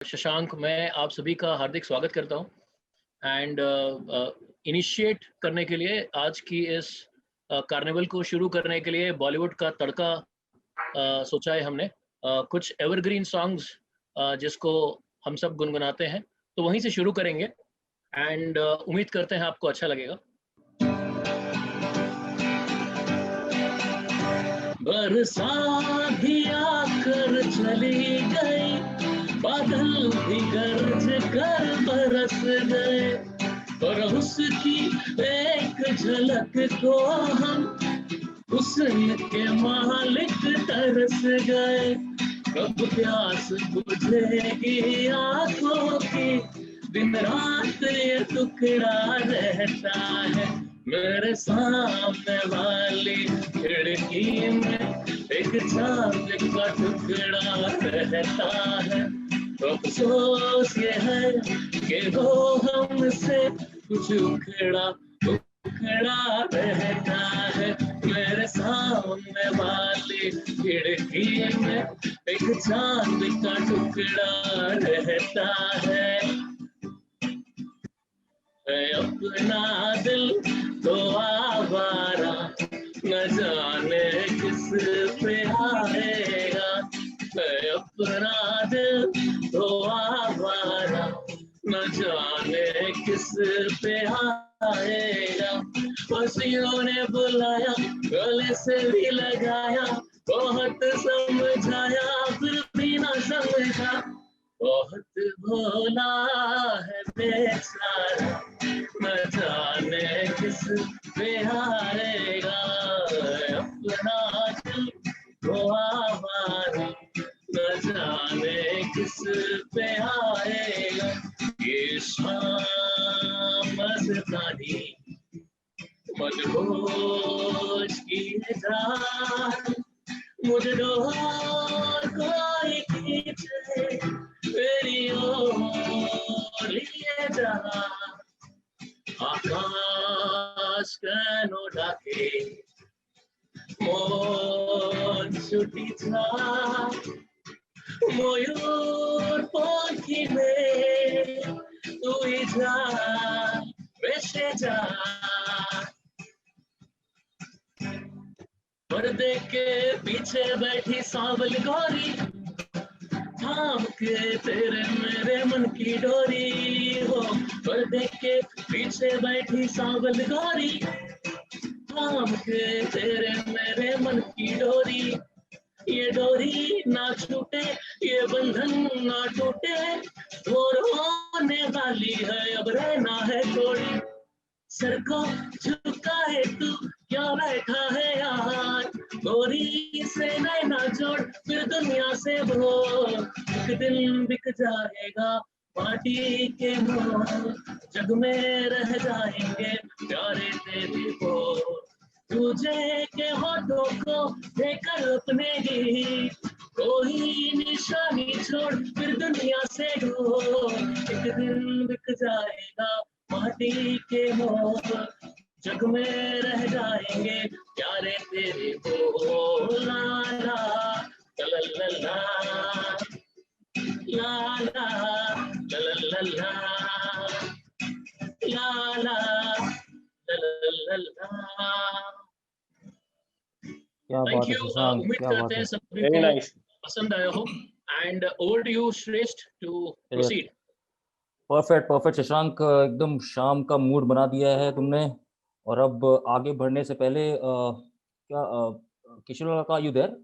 शशांक, मैं आप सभी का हार्दिक स्वागत करता हूँ एंड इनिशिएट करने के लिए आज की इस कार्निवल को शुरू करने के लिए बॉलीवुड का तड़का सोचा है हमने। कुछ एवरग्रीन सॉन्ग्स जिसको हम सब गुनगुनाते हैं, तो वहीं से शुरू करेंगे एंड उम्मीद करते हैं आपको अच्छा लगेगा। बरसात भी आकर चली गई, बादल भी गरज कर बरस गए, और उसकी एक झलक को हम हुस्न के मालिक तरस गए। कब प्यास बुझेगी आंखों की, दिन रात ये टुकड़ा रहता है। मेरे सामने वाली खिड़की में एक चांद का टुकड़ा रहता है। तो अफसोस ये है कि वो हमसे कुछ उखड़ा उखड़ा रहता है। मेरे सामने वाली खिड़की में एक चांद का टुकड़ा रहता है। अपना दिल तो आवारा, न जाने किस पे आएगा। अपना दिल तो आवारा, न जाने किस पे आएगा। पसियों ने बुलाया, गले से भी लगाया, बहुत समझाया फिर भी ना समझा। बहुत भोला है बेचारा, न जाने किस पे हारेगा। अपना दिल वो आवारा, न जाने किस पे हारेगा। ये शाम मस्तानी मदहोश किए जा, मुझे डोर कोई खींचे तेरी ओर लिए जा। आकाश कैनो डाके मोर छुटी था, मयूर पंखी में तू ही जा, वैसे जा। पर्दे के पीछे बैठी सांवल गोरी, थाम के तेरे मेरे मन की डोरी हो। पर्दे के पीछे बैठी सांवल गोरी, थाम के तेरे मेरे मन की डोरी। ये डोरी ना छूटे, ये बंधन ना टूटे, और होने वाली है अब रहना है थोड़ी। सर को झुका है तू क्या बैठा है यार, गोरी से नैना जोड़ फिर दुनिया से भोल। एक दिन बिक जाएगा माटी के मोल, जग में रह जाएंगे प्यारे तेरे बोल। तुझे के होठों को देकर अपने ही कोई निशानी छोड़ फिर दुनिया से ढोल। एक दिन बिक जाएगा माटी के मोल, जग में रह जाएंगे प्यारे तेरे बोल। ला ला ला ला ला ला ला ला ला ला। क्या बात है शशांक, उम्मीद क्या बात करते है। हैं सभी को पसंद आया हो and over to you Shreshth to proceed. Perfect perfect Shashank, एकदम शाम का मूड बना दिया है तुमने। और अब आगे बढ़ने से पहले क्या किशोर का you there?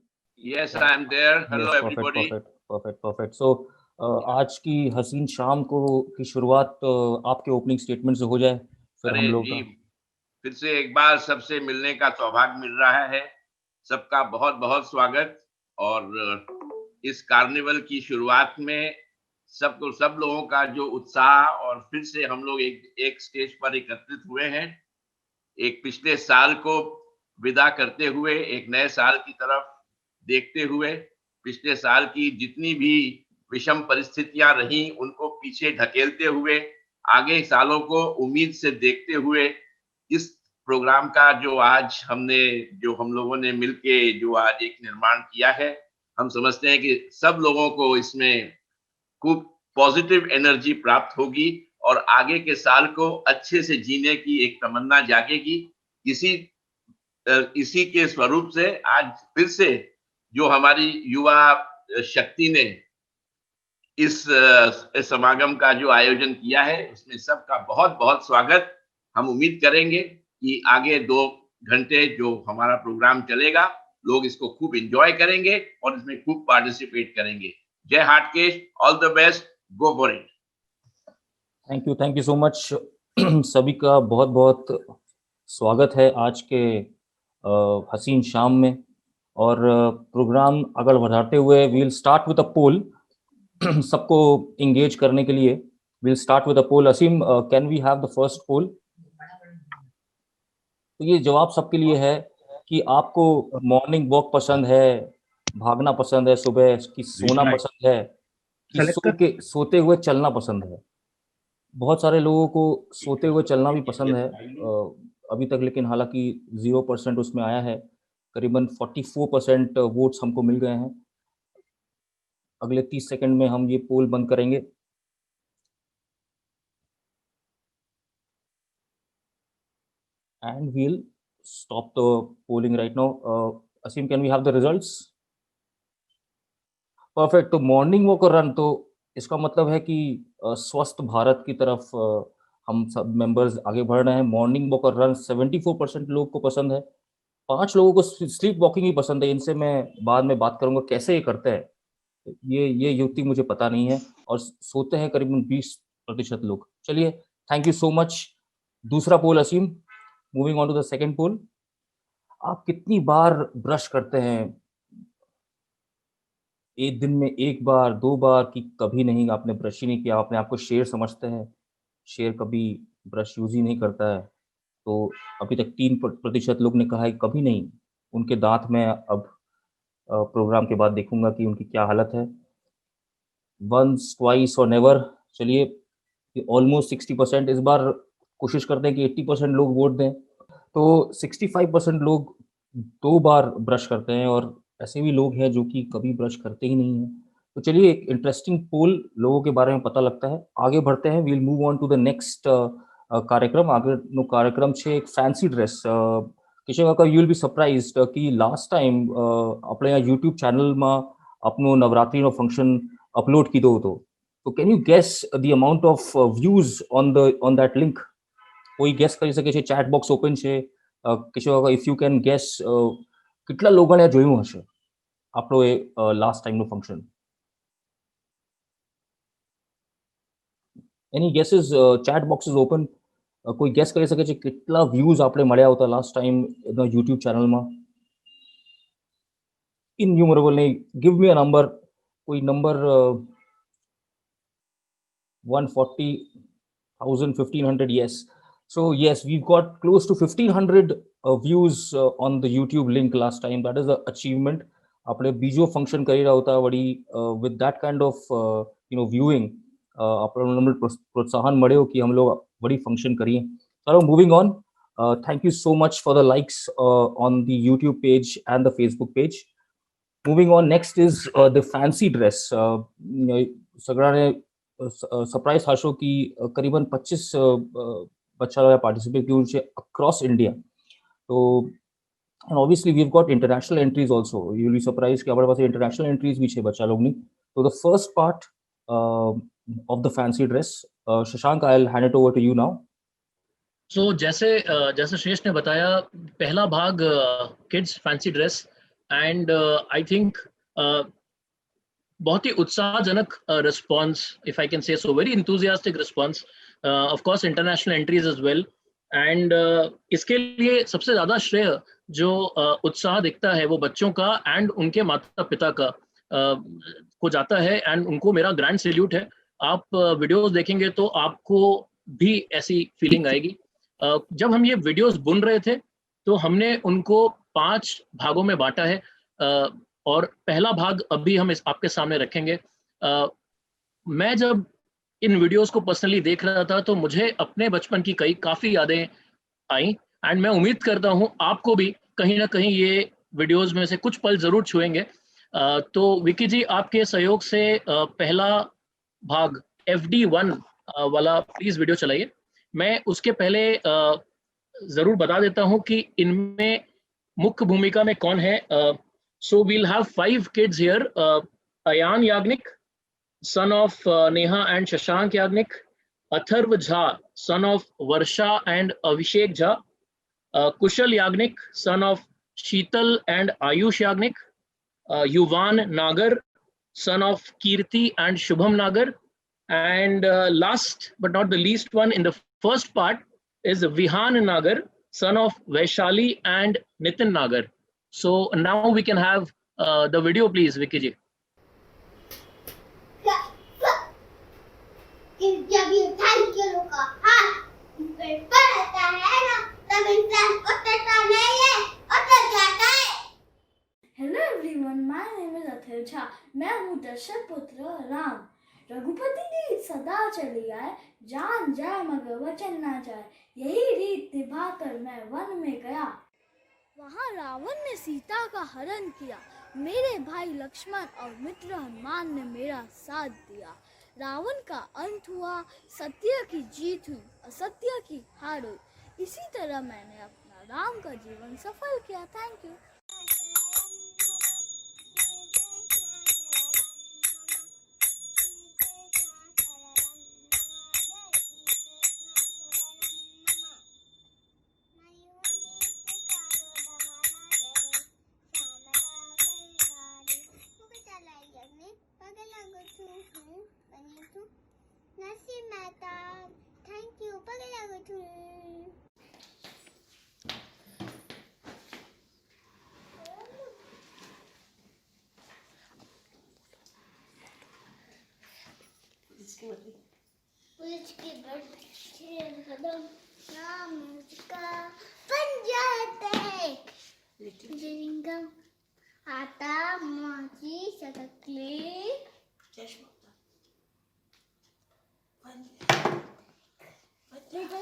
Yes, I am there. Hello everybody. Perfect perfect. So आज की हसीन शाम की शुरुआत आपके ओपनिंग स्टेटमेंट से हो जाए, फिर हम लोग जी फिर से एक बार सबसे मिलने का सौभाग्य मिल रहा है। सबका बहुत बहुत स्वागत। और इस कार्निवल की शुरुआत में सब लोगों का जो उत्साह, और फिर से हम लोग एक स्टेज पर एकत्रित हुए हैं, एक पिछले साल को विदा करते हुए एक नए साल की तरफ देखते हुए, पिछले साल की जितनी भी विषम परिस्थितियां रही उनको पीछे ढकेलते हुए, आगे सालों को उम्मीद से देखते हुए, इस प्रोग्राम का जो आज हम लोगों ने मिलके जो आज एक निर्माण किया है, हम समझते हैं कि सब लोगों को इसमें खूब पॉजिटिव एनर्जी प्राप्त होगी और आगे के साल को अच्छे से जीने की एक तमन्ना जागेगी। इसी के स्वरूप से आज फिर से जो हमारी युवा शक्ति ने इस समागम का जो आयोजन किया है उसमें सबका बहुत बहुत स्वागत। हम उम्मीद करेंगे कि आगे 2 घंटे जो हमारा प्रोग्राम चलेगा लोग इसको खूब एंजॉय करेंगे और इसमें खूब पार्टिसिपेट करेंगे। जय Hatkesh, all the best, go for it. Thank you so much. सभी का बहुत बहुत स्वागत है आज के हसीन शाम में। और प्रोग्राम आगे बढ़ाते हुए we'll start with a poll. सबको इंगेज करने के लिए we'll start with a poll. Aseem, can we have the first poll? तो ये जवाब सबके लिए है कि आपको मॉर्निंग वॉक पसंद है, भागना पसंद है सुबह, कि सोना पसंद है, कि सोते हुए चलना पसंद है। बहुत सारे लोगों को सोते हुए चलना भी पसंद है अभी तक, लेकिन हालांकि 0% उसमें आया है। करीबन 44% वोट्स हमको मिल गए हैं। अगले 30 सेकंड में हम ये पोल बंद करेंगे। And we'll stop the polling right now. Asim, can we have the results? Perfect. तो मॉर्निंग वॉक और रन, तो इसका मतलब है कि स्वस्थ भारत की तरफ हम सब मेंबर्स आगे बढ़ रहे हैं। मॉर्निंग वॉक और रन 74% लोग को पसंद है। 5 लोगों को स्लीप वॉकिंग ही पसंद है। इनसे मैं बाद में बात करूंगा कैसे ये करते हैं, ये युक्ति मुझे पता नहीं है। और सोते हैं करीबन 20% लोग। चलिए, थैंक यू सो मच। दूसरा poll Aseem, moving on to the second poll. आप कितनी बार ब्रश करते हैं? एक दिन में 1 बार 2 बार, कि कभी नहीं, आपने ब्रश ही नहीं किया? अपने आप को शेर समझते हैं? शेर कभी ब्रश यूज ही नहीं करता है। तो अभी तक 3% लोग ने कहा है कभी नहीं। उनके दांत में अब प्रोग्राम के बाद देखूंगा कि उनकी क्या हालत है। वंस, ट्वाइस और नेवर। चलिए, ऑलमोस्ट 60%। इस बार कोशिश करते हैं कि 80% लोग वोट दें। तो 65% लोग 2 बार ब्रश करते हैं, और ऐसे भी लोग हैं जो कि कभी ब्रश करते ही नहीं हैं। तो चलिए, एक इंटरेस्टिंग पोल लोगों के बारे में पता लगता है। आगे बढ़ते हैं। We'll move on to the next कार्यक्रम। આગળનો કાર્યક્રમ છે એક ફેન્સી ડ્રેસ। કિશોર કાકા, યુ વિલ બી સરપ્રાઇઝડ कि લાસ્ટ ટાઈમ આપણે આ યુટ્યુબ ચેનલમાં આપનો નવરાત્રીનો ફંક્શન અપલોડ કીધો હતો। તો can you gas the amount of views on that link? कोई गेस કરી શકે છે? ચેટ બોક્સ ઓપન છે। કિશોર કાકા, ઇફ યુ કેન ગેસ, કેટલા લોકોને જોયું હશે આપણો એ લાસ્ટ ટાઈમનું ફંક્શન? એની guesses? Chat box is open. કોઈ ગેસ કરી શકે છે કેટલા વ્યૂઝ આપણે મળ્યા હતા લાસ્ટ ટાઈમ યુટ્યુબ ચેનલમાં? ઇન્યુમરેબલ નહીં, गिव मी अ नंबर, कोई number. 140,000, 1,500, yes. So yes, we've got close to 1,500 views on the YouTube link last time. That is the achievement. આપણે બીજો ફંક્શન કરી રહ્યા હતા વળી with that kind of viewing, આપણને પ્રોત્સાહન મળ્યો કે हम लोग વળી ફંક્શન કરીએ। ચલો, moving on. Thank you so much for the likes on the YouTube page and the Facebook page. Moving on, next is the fancy dress. સગડાને સરપ્રાઇઝ થશો कि करीबन 25 बच्चा लोग पार्टिसिपेट किए છે across India। तो and obviously we've got international entries also. You'll be surprised कि हमारे पास international entries भी છે बच्चा लोग नहीं। तो the first part of the fancy dress, Shashank, I'll hand it over to you now. So जैसे श्रेष्ठ ने बताया, पहला भाग kids fancy dress, and I think बहुत ही उत्साहजनक response, if I can say so, very enthusiastic response. Of course international entries as well, and इसके लिए सबसे ज्यादा श्रेय जो उत्साह दिखता है वो बच्चों का एंड उनके माता पिता का को जाता है, एंड उनको मेरा ग्रैंड सैल्यूट है। आप वीडियोस देखेंगे तो आपको भी ऐसी फीलिंग आएगी। जब हम ये वीडियोस बुन रहे थे तो हमने उनको 5 भागों में बांटा है, और पहला भाग अभी हम आपके सामने रखेंगे। मैं जब इन वीडियोस को पर्सनली देख रहा था तो मुझे अपने बचपन की काफ़ी यादें आई, एंड मैं उम्मीद करता हूँ आपको भी कहीं ना कहीं ये वीडियोस में से कुछ पल जरूर छुएंगे। तो विकी जी, आपके सहयोग से पहला भाग FD1 वाला प्लीज वीडियो चलाइए। मैं उसके पहले जरूर बता देता हूं कि इनमें मुख्य भूमिका में कौन है। So we'll have 5 kids here. Ayan Yagnik, son of Neha and Shashank Yagnik. Atharv Jha, son of Varsha and Abhishek Jha. Kushal Yagnik, son of Sheetal and Ayush Yagnik. Yuvan Nagar, son of Kirti and Shubham Nagar. And last but not the least one in the first part is Vihan Nagar, son of Vaishali and Nitin Nagar. So now we can have the video, please, Vicky ji. जब ये 10 kilo का हाथ पड़ता है ना तब इंसान उतरता नहीं है, उतर जाता है। Hello everyone, my name is Athir Jha. मैं हूँ दशरथ पुत्र राम। रघुपति की सदा चली आए, जान जाए मगर वचन ना जाए। यही रीत निभाकर मैं वन में गया। वहाँ रावण ने सीता का हरण किया। मेरे भाई लक्ष्मण और मित्र हनुमान ने मेरा साथ दिया। रावण का अंत हुआ, सत्य की जीत हुई, असत्य की हार हुई। इसी तरह मैंने अपना राम का जीवन सफल किया। Thank you. Thank you. Police के बड़े कदम नाम उसका पंजाब जिंगम आता माची सकले चश्मा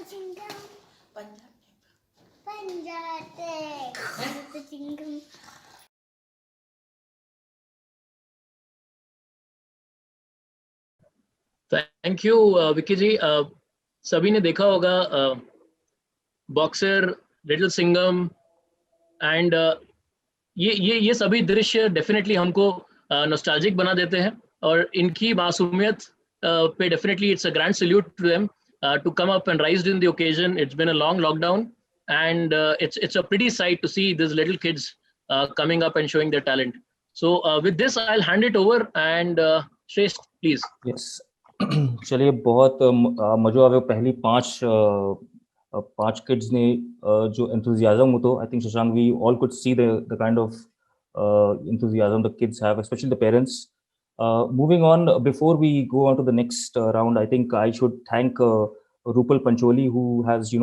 जिंगम पंजाब जिंगम। थैंक यू विकी जी। सभी ने देखा होगा बॉक्सर, लिटिल सिंघम एंड ये सभी दृश्य डेफिनेटली हमको नॉस्टैल्जिक बना देते हैं और इनकी मासूमियत पे definitely it's a grand salute to them to come up and rise in the occasion. It's been a long lockdown and it's a pretty sight to see these little kids coming up and showing their talent. So with this I'll hand it over and Shresh, please. Yes. चलिए, बहुत मजा आया। पहली पांच kids ने जो enthusiasm हो, तो I think Shashank, we all could see the kind of enthusiasm the kids have, especially the parents. Moving on, before we go on to the next round, I think I should thank Rupal Pancholi, who has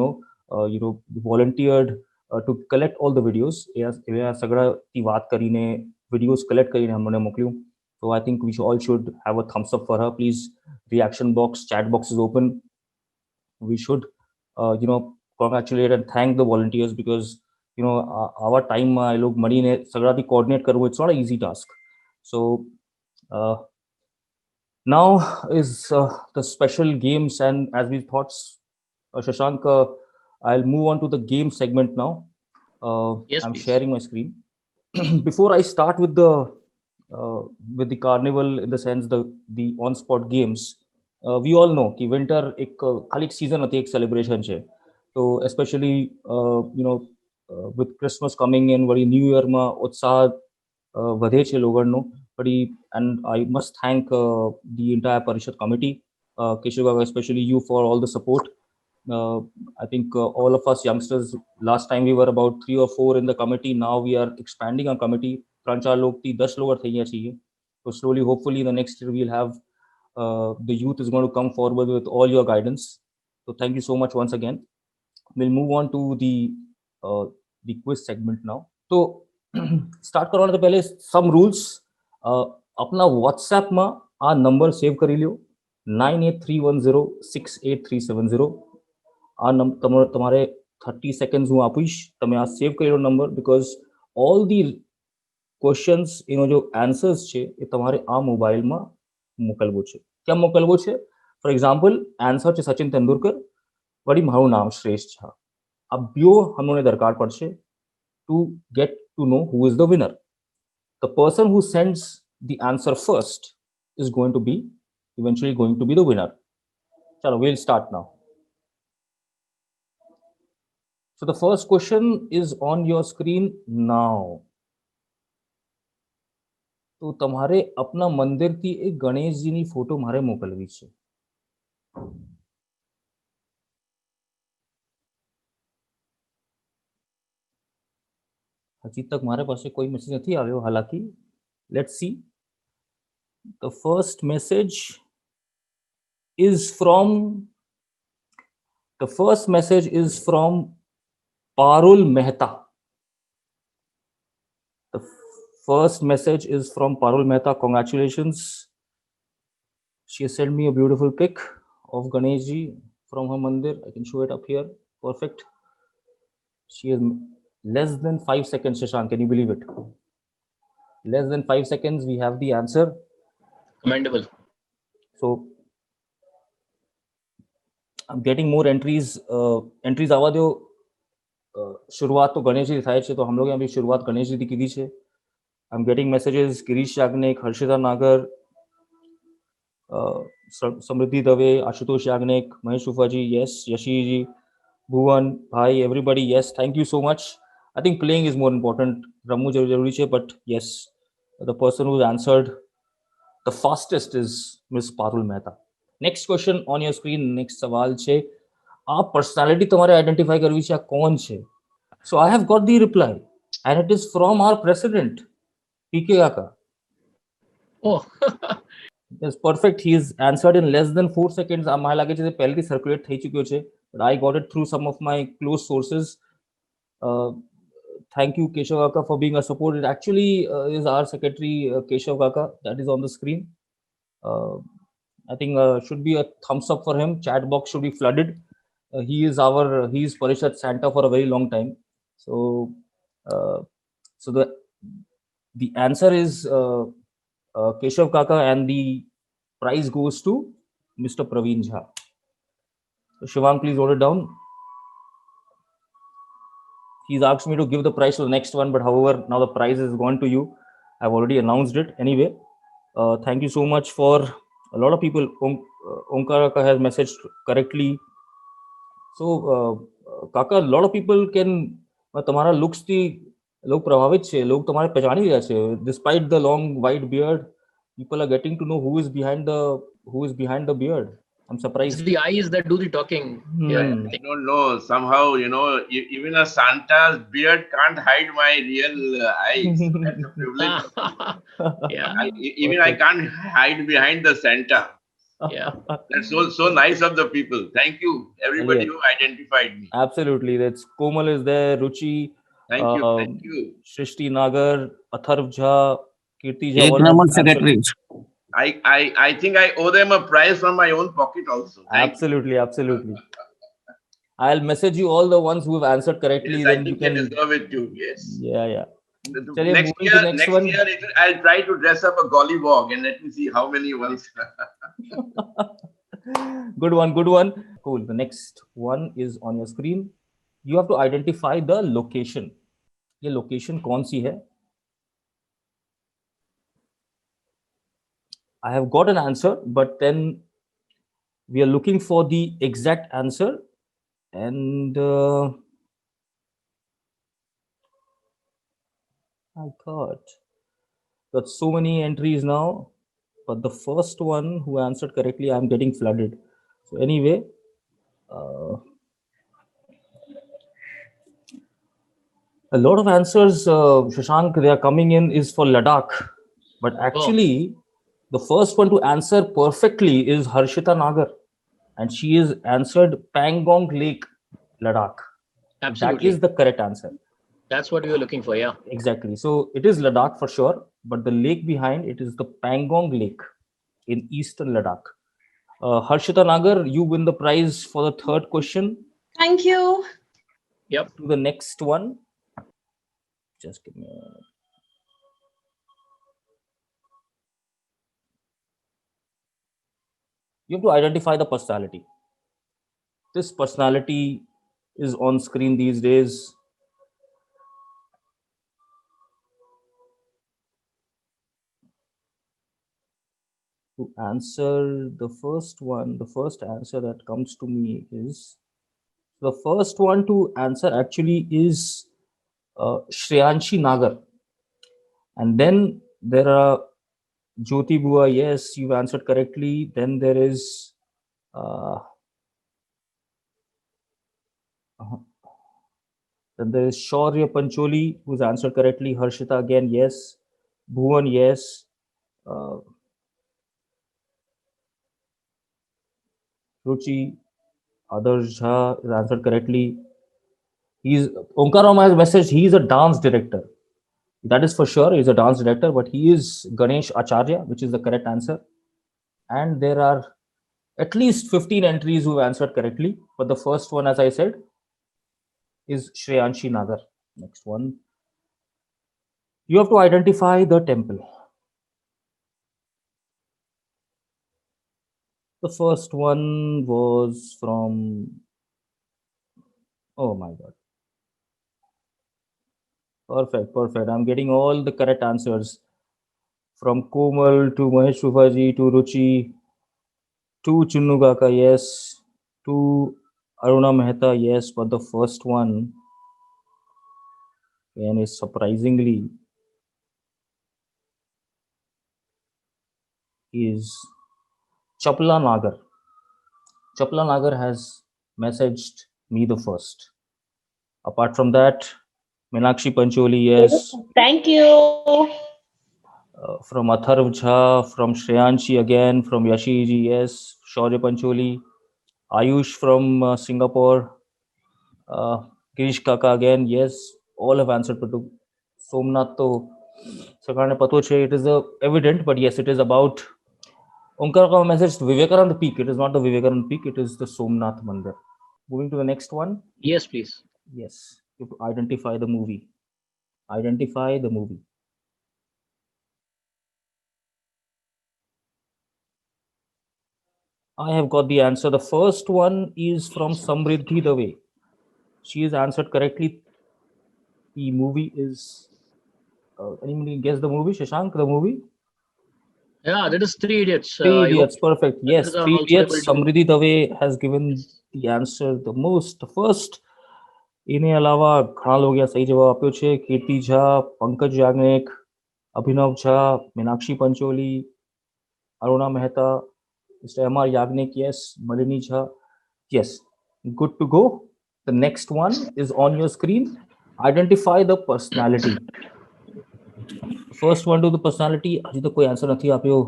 volunteered to collect all the videos. सगळा ती बात करीने videos collect करीने हमने मोकलियो. So I think we all should have a thumbs up for her. Please, reaction box, chat box is open. We should congratulate and thank the volunteers, because our time I लोग मणि ने सगळा ती coordinate करो. It's not an easy task. So now is the special games, and as we thought, Shashank, I'll move on to the game segment now. Yes, I'm please. sharing my screen. Before I start with the carnival, in the sense the on spot games, we all know कि winter एक खाली एक season होती है, एक celebration है. So especially with Christmas coming in, worry New Year में उत्साह વધે છે લોકોનો. And I must thank the entire Parishad committee, Keshav, especially you, for all the support. I think all of us youngsters, last time we were about 3 or 4 in the committee. Now we are expanding our committee. 3-4 लोग थी, 10 लोग થઈ ગયા છીએ. So slowly, hopefully in the next year we'll have the youth is going to come forward with all your guidance. So thank you so much once again. We'll move on to the quiz segment now. So start करवाने से पहले some rules. अपना WhatsApp में आ number save કરી લ્યો, 9831068370. આ તમારે 30 seconds હું આપીશ, તમે આ સેવ કરી લો number, because all the questions એનો જો આન્સર્સ છે એ તમારે આ મોબાઈલમાં મોકલવો છે. ક્યાં મોકલવો છે? ફોર એક્ઝામ્પલ આન્સર છે સચિન તેંડુલકર, વળી મારું નામ શ્રેષ્ઠ છે. આ બ્યો હમણે દરકાર પડશે to get to know who is the winner. The person who sends the answer first is going to be eventually going to be the winner. Chalo, we'll start now. So the first question is on your screen now. તો તમારે આપના મંદિરથી એક ગણેશજીની photo મારે મોકલવી છે. હજી તક મારા પાસે કોઈ મેસેજ નથી આવ્યો. હાલાકી let's see. The first message is from Parul Mehta. The first message is from Parul Mehta. Congratulations. She has sent me a beautiful pic of Ganeshji from her mandir. I can show it up here. Perfect. She has less than 5 seconds, Shashank. Can you believe it? Less than 5 seconds, we have the answer. Commendable. So I'm getting more entries. Entries आवा दो. शुरुआत तो गणेश जी થાય છે, તો हम लोग यहाँ भी शुरुआत गणेश जी की दी છે. I'm getting messages. Girish Yagnik, Harshita नागर, समृद्धि दवे, आशुतोष याग्निक, महेश उफाजी, yes, यशी जी, भुवन भाई, everybody, yes, thank you so much. I think playing is more important. Ramu जरूरी છે, but yes, the person who answered the fastest is Miss Parul Mehta. Next question on your screen. Next सवाल છે, આ personality તમારે identify કરવી છે, આ કોણ છે? So I have got the reply and it is from our president, PK Kaka. Oh. Yes, perfect. He is answered in less than 4 seconds. આ મને લાગે છે કે પહેલેથી circulate થઈ ચૂક્યો છે, but I got it through some of my close sources. Thank you, Keshav Kaka, for being a support. It actually is our secretary, Keshav Kaka, that is on the screen. I think should be a thumbs up for him. Chat box should be flooded. He is Parishad Santa for a very long time. So the answer is Keshav Kaka, and the prize goes to Mr. Praveen Jha. So Shivang, please note it down. He's asked me to give the prize to the next one, but however, now the prize is gone to you. I've already announced it. Anyway, thank you so much for a lot of people. Omkar Kaka has messaged correctly. So, Kaka, a lot of people can, तुम्हारा looks थी लोग प्रभावित छे, लोग तुम्हारे पहचान ही રહ્યા છે. Despite the long white beard, people are getting to know who is behind the beard. I'm surprised. It's the eyes that do the talking. Yeah, I don't know. Somehow, even a Santa's beard can't hide my real eyes. That's a privilege. Yeah. I can't hide behind the Santa. Yeah. That's so nice of the people. Thank you, everybody who identified me. Absolutely. That's Komal is there, Ruchi. Thank you. Shrishti Nagar, Atharv Jha, Kirti Jha. Ek number secretary. I think I owe them a prize from my own pocket also. Absolutely. I'll message you all the ones who have answered correctly. Yes, then I think you can deserve it too. Yes. Yeah. Next year, I'll try to dress up a gollywog and let me see how many ones. Good one. Cool. The next one is on your screen. You have to identify the location. ये location कौन सी है? I have got an answer, but then we are looking for the exact answer, and I got so many entries now, but the first one who answered correctly, I'm getting flooded. So anyway, a lot of answers, Shashank, they are coming in is for Ladakh, but actually the first one to answer perfectly is Harshita Nagar, and she has answered Pangong Lake, Ladakh. Absolutely. That is the correct answer. That's what we were looking for, yeah. Exactly. So it is Ladakh for sure, but the lake behind it is the Pangong Lake in eastern Ladakh. Harshita Nagar, you win the prize for the third question. Thank you. Yep. To the next one. Just give me a minute. You have to identify the personality. This personality is on screen these days. To answer the first one, the first answer that comes to me is, the first one to answer actually is Shreyanshi Nagar. And then there are Jyoti Bua, yes, you've answered correctly. Then there is then there is Shaurya Pancholi, who's answered correctly. Harshita again, yes. Bhuvan, yes. Ruchi, Adarsh Jha is answered correctly. Omkar Rama has messaged, he is a dance director. That is for sure, he is a dance director, but he is Ganesh Acharya, which is the correct answer. And there are at least 15 entries who have answered correctly. But the first one, as I said, is Shreyanshi Nagar. Next one. You have to identify the temple. The first one was from, oh my God. Perfect. I'm getting all the correct answers. From Komal to Mahesh Rupaji to Ruchi to Chunnu Kaka, yes. To Aruna Mehta, yes. But the first one, again, is surprisingly is Chapla Nagar. Chapla Nagar has messaged me the first. Apart from that, Meenakshi Pancholi, yes. Thank you. From Atharv Jha, from Shreyanshi again, from Yashiji, yes. Shaurya Pancholi, Ayush from Singapore, Girish Kaka again, yes. All have answered. Patu. Somnath to Sakarne Pato Che, it is evident, but yes, it is about Omkar Rama message Vivekanand Peak. It is not the Vivekanand Peak, it is the Somnath Mandir. Moving to the next one. Yes, please. Yes, you have to identify the movie. Identify the movie. I have got the answer. The first one is from Samriddhi Dave. She has answered correctly. The movie is. Anybody guess the movie? Shashank, the movie? Yeah, that is Three Idiots. Three Idiots, perfect. Yes, others are Three also Idiots. able to- Samriddhi Dave has given the answer the most. The first. इन्हें अलावा घणा लोग या सही जवाब आप्यो छे. कीर्ति झा, पंकज याज्ञनिक, अभिनव Jha, Meenakshi Pancholi, Aruna Mehta, Mr. M.R. Yagnik, yes. Malini Jha, yes. Good to go. The next one is on your screen. Identify the personality. First one to the personality. હજી તો કોઈ answer નથી આપ્યો.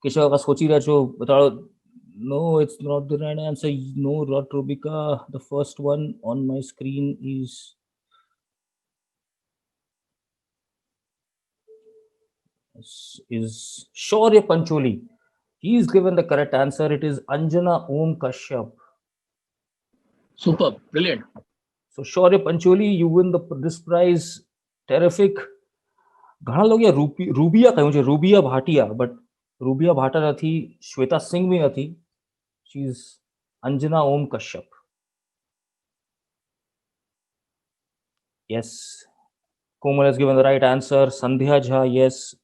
કેશવ કાકા સોચી રહ્યા છો, બતાડો. No, it's not the right answer. No, not Rubika. The first one on my screen is Shaurya Pancholi. He is given the correct answer. It is Anjana Om Kashyap. Superb, brilliant. So Shaurya Pancholi, you win this prize. Terrific. ઘણા લોકો રૂબિયા કહ્યું છે, રૂબિયા Bhatia, but રૂબિયા ભાટા નથી, શ્વેતા સિંહ બી નથી. She is Anjana Om Kashyap. Yes. Komal has given the right answer. Sandhya Jha, yes.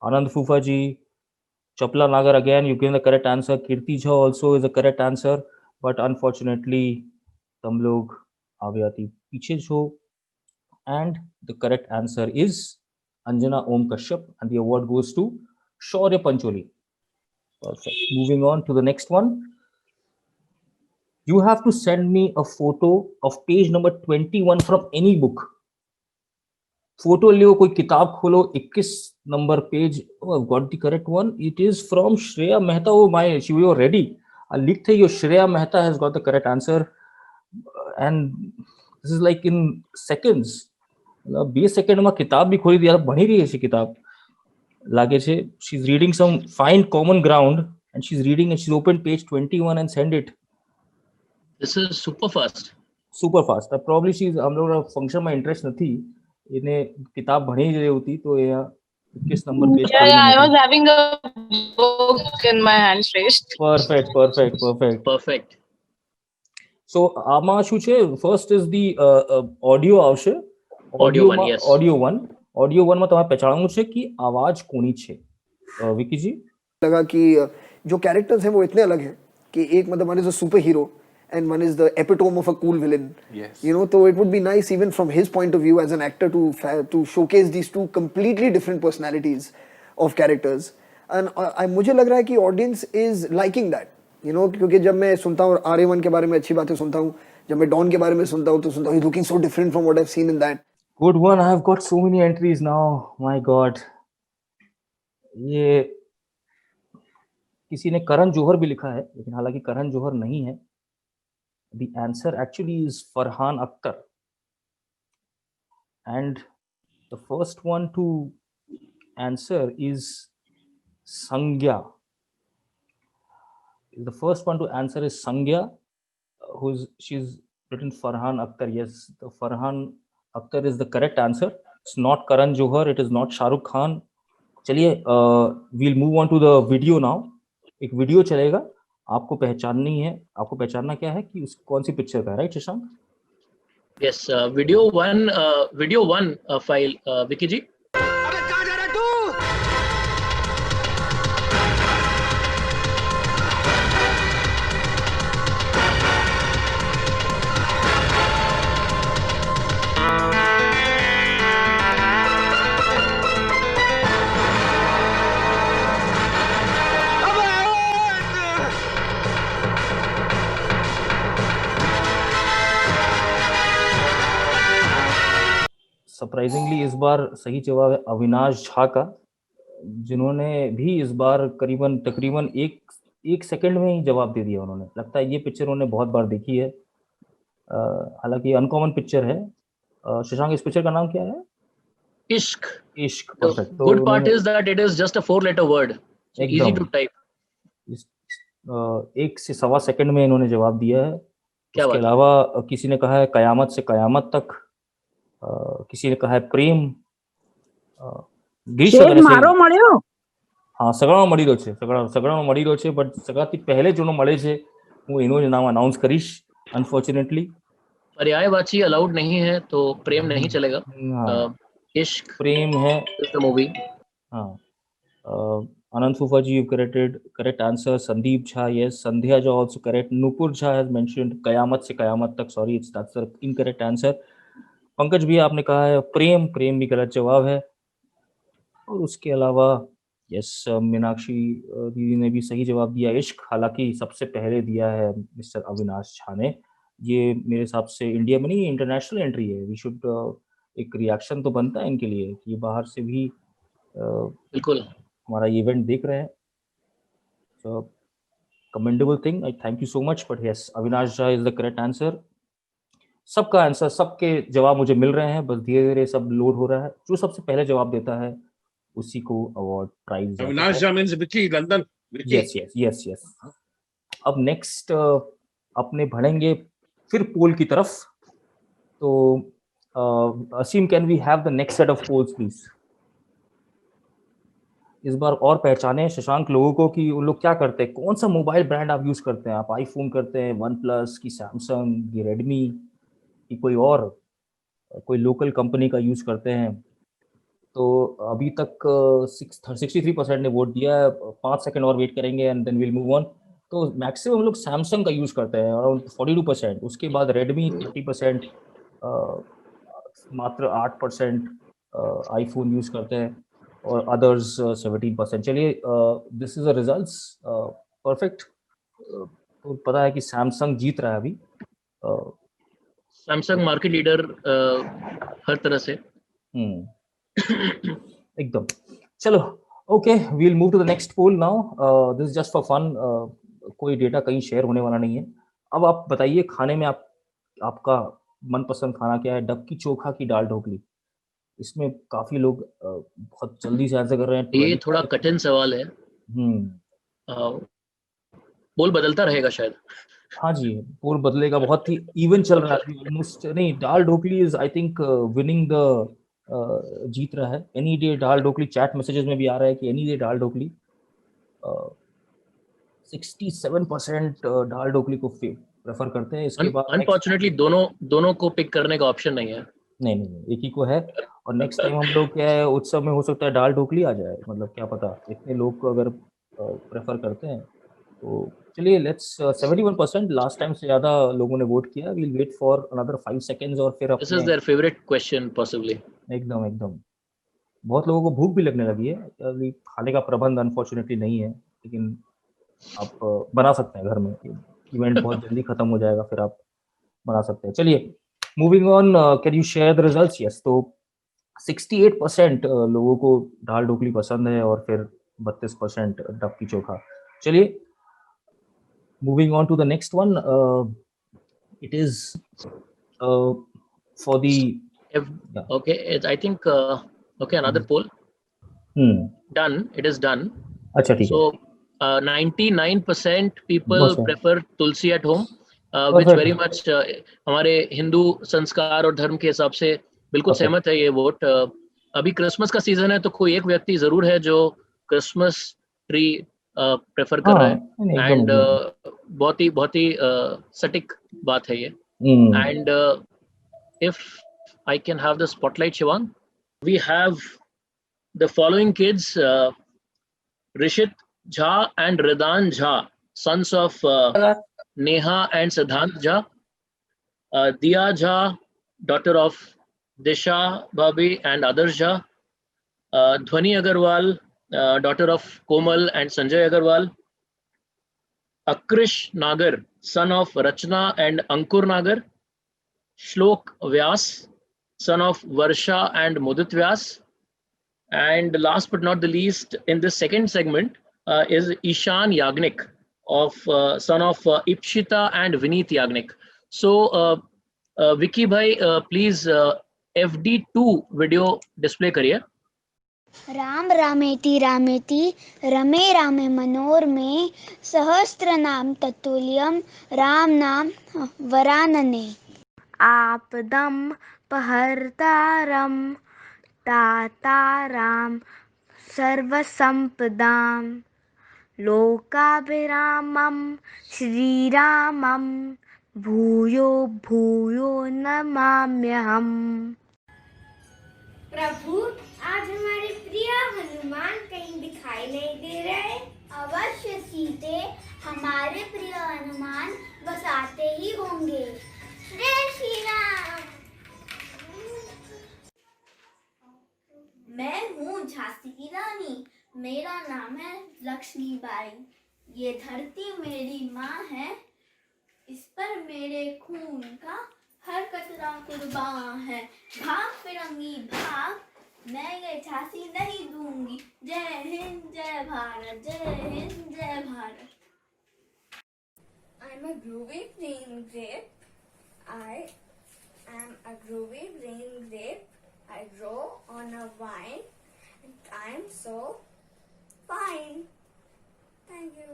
Anand Fufaji. Chapla Nagar again, you given the correct answer. Kirti Jha also is the correct answer, but unfortunately, तुम लोग आव्याती पीछे छो. And the correct answer is Anjana Om Kashyap, and the award goes to Shaurya Pancholi. Perfect. Moving on to the next one. You have to send me a photo of page number 21 from any book. Photo लियो, कोई किताब खोलो, 21 number page. Oh, I've got the correct one. It is from Shreya Mehta. Oh my, she was ready. I'll leak the Shreya Mehta has got the correct answer, and this is like in seconds. 20 second में किताब भी खोली दी, भणी रही है किताब लागे छे. She's reading some Find Common Ground, and she's reading, and she's opened page 21 and send it. This is super fast. Super fast. Probably she's हम लोग फंक्शन में इंटरेस्ट नहीं, इन्हें किताब भणी रही होती तो ये किस number page Yeah, I was having a book in my hand, Shresth. Perfect. Perfect. So આમાં શું છે, ફર્સ્ટ ઇઝ ધી ઓડિયો આવશે. Audio one, yes. ઓડિયો 1 માં તમારે પहचानવું છે कि आवाज कोनी છે. विकी जी लगा कि जो कैरेक्टर्स हैं वो इतने अलग हैं कि एक मतलब one is a super hero and one is the epitome of a cool villain. Yes. You know, so it would be nice even from his point of view as an actor to showcase these two completely different personalities of characters. And मुझे लग रहा है कि audience is liking that. You know, क्योंकि जब मैं सुनता हूँ आर्यमन के बारे में अच्छी बातें सुनता हूँ, जब मैं डॉन के बारे में सुनता हूँ तो सुनता हूँ he's looking so different from what I've seen in that. Good one. I have got so many entries now. My God. ये किसी ने करण जौहर भी लिखा है, लेकिन हालांकि करण जौहर नहीं है. The answer actually is Farhan Akhtar. And the first one to answer is Sangya. The first one to answer is Sangya, she's written Farhan Akhtar. Yes, the Farhan Akhtar is the correct answer. It's not Karan Johar, it is not Shah Rukh Khan. चलिए, we'll move on to the video now. एक video चलेगा, आपको पहचानना क्या है कि उस कौन सी पिक्चर का है, right Shashank? Yes, video one file, Vicky ji. Surprisingly इस बार सही जवाब है अविनाश झा का, जिन्होंने भी इस बार तकरीबन एक सेकंड में ही जवाब दे दिया उन्होंने. लगता है ये पिक्चर उन्होंने बहुत बार देखी है. हालांकि अनकॉमन पिक्चर है. शशांक, इस पिक्चर का नाम क्या है? इश्क. Perfect. The good part is that it is just a 4-letter word. So easy to type. 1 से सवा सेकंड में इन्होंने जवाब दिया है. इसके अलावा किसी ने कहा है कयामत से कयामत तक, किसी ने कहा है प्रेम. મારો મળ્યો. હા, સગડામાં મળી રહ્યો છે, બટ સગડાથી પહેલે જેનો મળે છે હું એનું જ નામ અનાઉન્સ કરીશ. અનફોર્ચ્યુનેટલી पर्यायवाची अलाउड नहीं है तो प्रेम नहीं चलेगा. इश्क प्रेम है मूवी. हाँ. Anand Fufa ji, you correct answer. Sandeep Jha, yes. Sandhya Jha also correct. Nupur Jha has mentioned Kayamat se Kayamat tak. Sorry, that's the incorrect answer. Pankaj भी आपने कहा है प्रेम भी गलत जवाब है. और उसके अलावा यस, मीनाक्षी दीदी ने भी सही जवाब दिया इश्क, हालांकि सबसे पहले दिया है मिस्टर अविनाश झा ने. ये मेरे हिसाब से इंडिया में नहीं, इंटरनेशनल एंट्री है. वी शुड एक रिएक्शन तो बनता है इनके लिए कि बाहर से भी बिल्कुल हमारा इवेंट देख रहे हैं. So commendable thing. I thank you so much. But yes, Avinash Jha is the correct answer. सबका आंसर, सबके जवाब मुझे मिल रहे हैं, बस धीरे धीरे सब लोड हो रहा है. जो सबसे पहले जवाब देता है उसी को award prize. Avinash Jha means Vicky London. Yes. अब नेक्स्ट अपने बढ़ेंगे फिर पोल की तरफ. तो Aseem, can we have the next set of polls please? इस बार और पहचाने शशांक लोगों को कि उन लोग क्या करते हैं, कौन सा मोबाइल ब्रांड आप यूज करते हैं. आप आईफोन करते हैं, वन प्लस की, सैमसंग की, रेडमी की, कोई लोकल कंपनी का यूज करते हैं. तो अभी तक 63% ने वोट दिया है. 5 सेकंड और वेट करेंगे and then will move on. तो मैक्सिमम लोग सैमसंग का यूज करते हैं, अराउंड 42%. उसके बाद रेडमी 30%, मात्र 8% आईफोन यूज करते हैं, और अदर्स 17%. चलिए, this is the results. Perfect. तो पता है कि सैमसंग जीत रहा है अभी. सैमसंग मार्केट लीडर हर तरह से. एकदम. चलो, okay, we'll move to the next poll now. This is just for fun. कोई डेटा कहीं शेयर होने वाला नहीं है. अब आप बताइए, खाने में आपका मनपसंद खाना क्या है? डबकी चोखा की दाल ढोकली? इसमें काफी लोग बहुत जल्दी से आंसर कर रहे हैं. ये थोड़ा कठिन सवाल है. पोल बदलता रहेगा शायद. हाँ जी, पोल बदलेगा. बहुत ही इवन चल रहा है ऑलमोस्ट. नहीं, dal dhokli is I think winning the जीत रहा है। Any day dal dhokli, chat messages में भी आ रहा है कि एनी डे दाल ढोकली। 67% दाल ढोकली को प्रेफर करते हैं। इसके बाद अनफॉर्चुनेटली दोनों को पिक करने का ऑप्शन नहीं है। नहीं, एक ही को है। और नेक्स्ट टाइम हम लोग क्या है, उत्सव में हो सकता है दाल ढोकली आ जाए, मतलब क्या पता, इतने लोग अगर प्रेफर करते हैं तो चलिए लेट्स 71%, लास्ट टाइम से ज़्यादा लोगों ने वोट किया। We'll wait for another 5 seconds और फिर दिस इज अपने देयर फेवरेट क्वेश्चन पॉसिबली। एकदम बहुत लोगों को भूख भी लगने लगी है। अभी खाने का प्रबंध अनफॉर्चुनेटली नहीं है, लेकिन आप बना सकते हैं घर में। इवेंट बहुत जल्दी खत्म हो जाएगा, फिर आप बना सकते हैं। चलिए moving on, can you share the results? Yes, तो 68% लोगों को दाल ढोकली पसंद है और फिर 32% डक्की चोखा। चलिए moving on to the next one, it is for the Okay, I think okay, another poll done. It is done. अच्छा ठीक है। So 99% people बहुत सही। prefer tulsi at home, which Perfect. very much हमारे हिंदू संस्कार और धर्म के हिसाब से बिल्कुल Perfect. सहमत है ये वोट। अभी क्रिसमस का सीजन है तो कोई एक व्यक्ति जरूर है जो क्रिसमस ट्री प्रेफर कर रहा है, एकदम एंड बहुत ही सटीक बात है ये। And if I can have the spotlight, Shivang, we have the following kids: Rishit Jha and Ridan Jha, sons of Neha and Siddhant Jha; Diya Jha, daughter of Disha Bhabhi and Adarsh Jha; Dhwani Agarwal, daughter of Komal and Sanjay Agarwal; Akrish Nagar, son of Rachna and Ankur Nagar; Shlok Vyas, son of Varsha and Mudit Vyas; and last but not the least, in this second segment, is Ishan Yagnik, of son of Ipshita and Vineet Yagnik. So, Vicky bhai, please FD2 video display करिए। राम रामेति रामेति रमे रामे मनोरमे सहस्त्र नाम तत्तुल्यम राम नाम वरानने। आपदं पहर्तारं दातारं सर्वसम्पदां लोकाभिरामं श्रीरामं भूयो भूयो नमाम्यहम्। प्रभु, आज हमारे प्रिय हनुमान कहीं दिखाई नहीं दे रहे। अवश्य सीते, हमारे प्रिय हनुमान बस आते ही होंगे। जय श्री राम। मैं हूँ झांसी की रानी, मेरा नाम है लक्ष्मीबाई। ये धरती मेरी माँ है, इस पर मेरे खून का हर कतरा कुर्बान है। भाग फिरंगी भाग, मैं ये झांसी नहीं दूंगी। जय हिंद जय भारत, जय हिंद जय Bharat. I'm a groovy brain grape. I am a groovy brain grape. I grow on a vine and I am so fine. Thank you.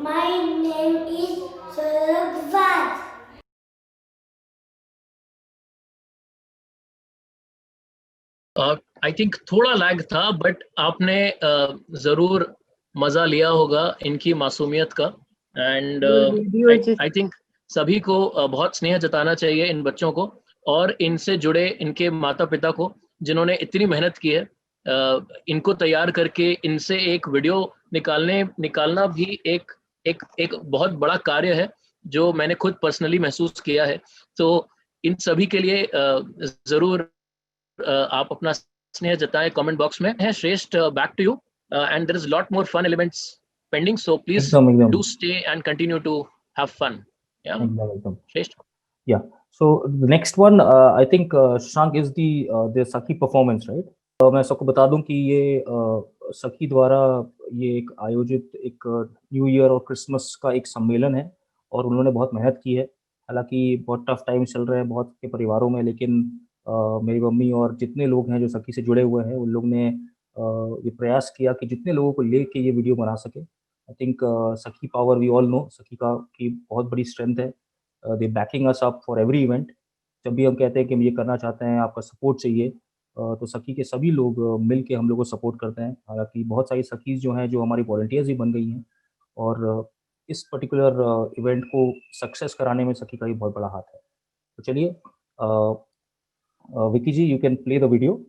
My name is Saragvat. I think थोड़ा लैग था, बट आपने जरूर मजा लिया होगा इनकी मासूमियत का। एंड आई थिंक सभी को बहुत स्नेह जताना चाहिए इन बच्चों को और इनसे जुड़े इनके माता पिता को, जिन्होंने इतनी मेहनत की है इनको तैयार करके इनसे एक वीडियो निकालना भी एक बहुत बड़ा कार्य है, जो मैंने खुद पर्सनली महसूस किया है। तो इन सभी के लिए जरूर आप अपना स्नेह जताएं कमेंट बॉक्स में। है Shreshth, back to you, and there is lot more fun elements pending, so please do stay and continue to have fun. या श्रेष्ठ, या so the next one I think Shashank is the सखी परफॉर्मेंस, राइट? मैं सबको बता दूं कि ये सखी द्वारा ये एक आयोजित एक न्यू ईयर और क्रिसमस का एक सम्मेलन है और उन्होंने बहुत मेहनत की है। हालांकि बहुत टफ टाइम चल रहे हैं बहुत के परिवारों में, लेकिन मेरी मम्मी और जितने लोग हैं जो सखी से जुड़े हुए हैं उन लोग ने ये प्रयास किया कि जितने लोगों को लेके ये वीडियो बना सके। I think Sakhi power we all know, Sakhi का की बहुत बड़ी स्ट्रेंथ है, they backing us up for every event. जब भी हम कहते हैं कि हम ये करना चाहते हैं, आपका सपोर्ट चाहिए, तो सखी के सभी लोग मिल के हम लोग को सपोर्ट करते हैं। हालांकि बहुत सारी सखीज जो हैं जो हमारी वॉलंटियर्स भी बन गई हैं, और इस पर्टिकुलर इवेंट को सक्सेस कराने में सखी का भी बहुत बड़ा हाथ है। तो चलिए Vicky ji, you can play the video.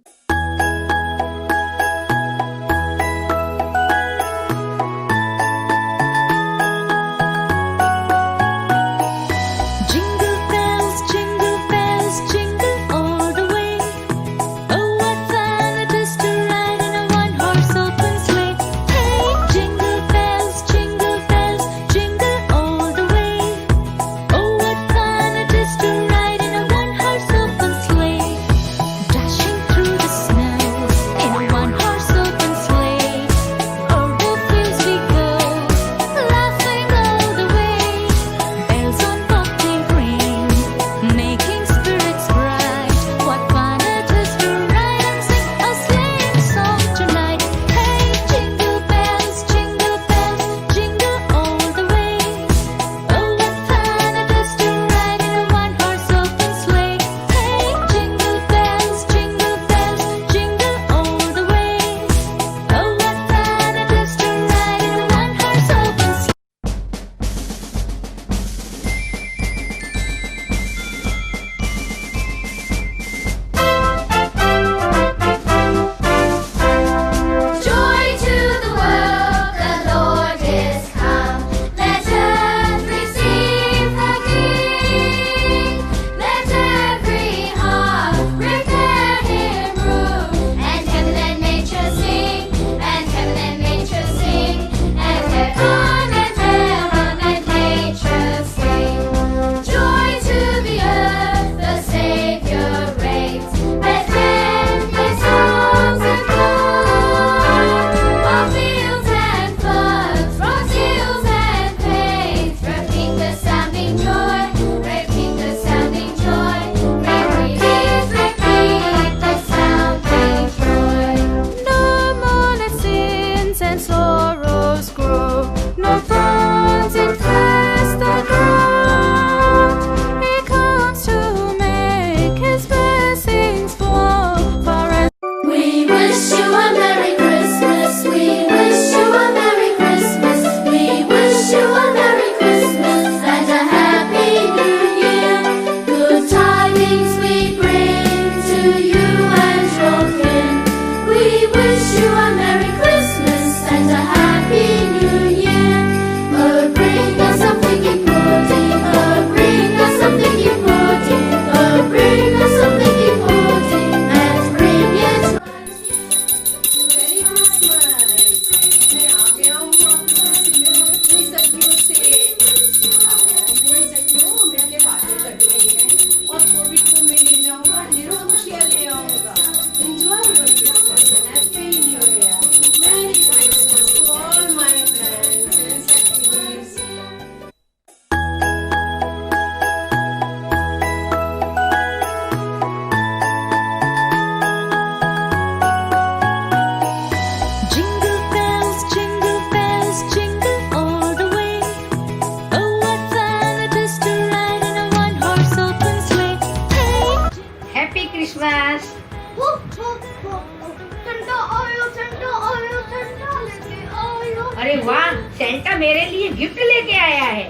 अरे वाह, सेंटा मेरे लिए गिफ्ट लेके आया है।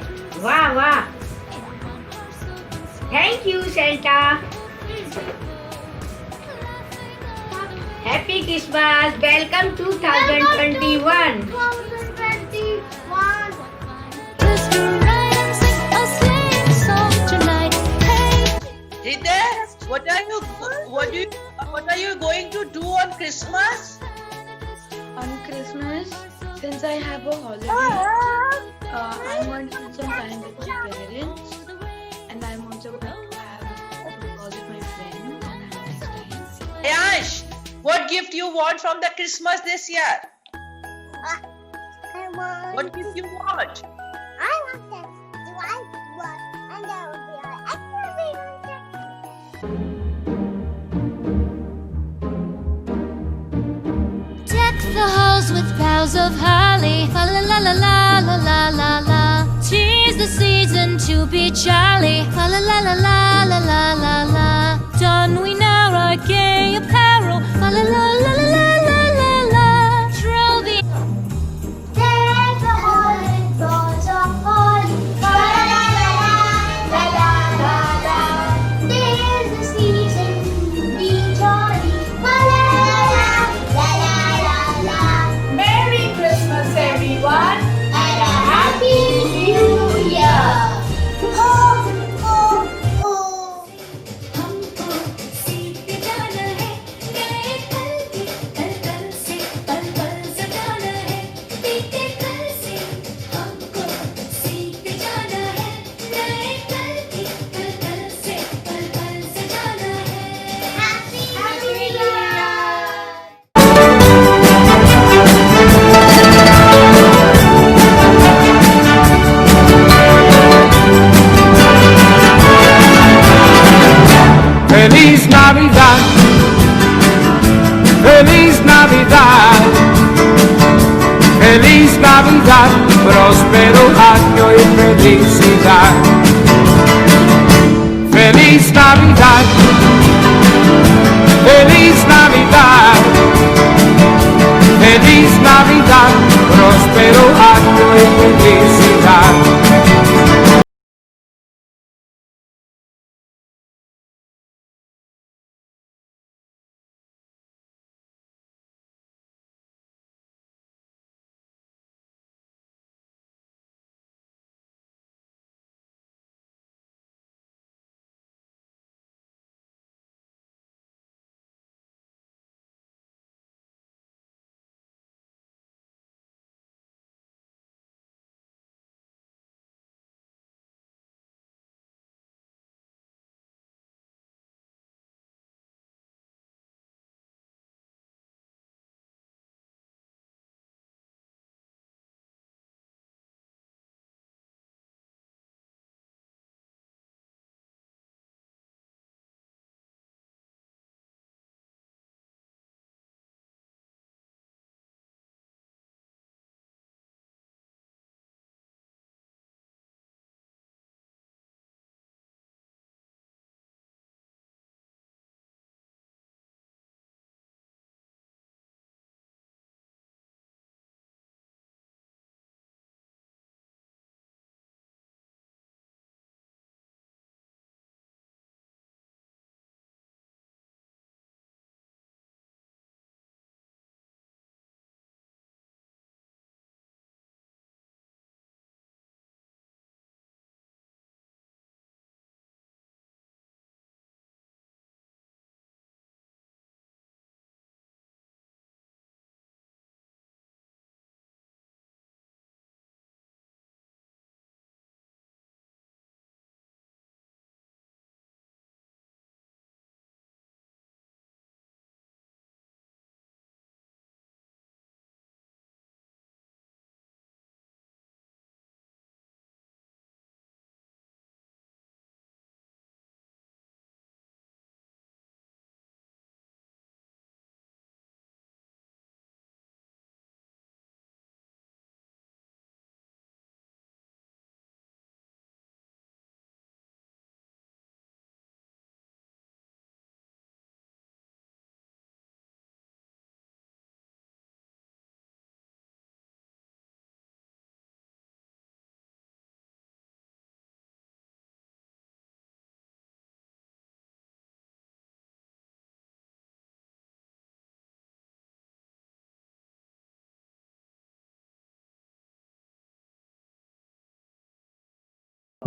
वाह वाह, thank you Santa. Happy Christmas, welcome 2021। Hriday, what are you going to do on Christmas? On Christmas, since I have a holiday, I'm going to spend some time with my parents, and I'm also going to have a call with my friends and have a nice time. Ayash, what gift you want from the Christmas this year? What gift you want? I want this. Do I want? And that would be our Deck the halls with boughs boughs of holly. La la la la la la la la la. 'Tis the season to be jolly. La la la la la la la la la. Don we now our gay apparel. La la la la la la la la la. Troll the There's a holly, boughs of holly. La la la la la la la. There's the season to be jolly. La la la la la la la. Merry Christmas, everyone. And a happy New Year. Ho ho ho. हमको सीख जाना है नए पल की कल कल से पल पल सजाना है बीते कल से हमको सीख जाना है नए पल की कल कल से पल पल सजाना है Happy New Year. Feliz Navidad, Feliz Navidad, Feliz Navidad, próspero año y felicidad. Feliz Navidad, Feliz Navidad, Feliz Navidad, próspero año y felicidad.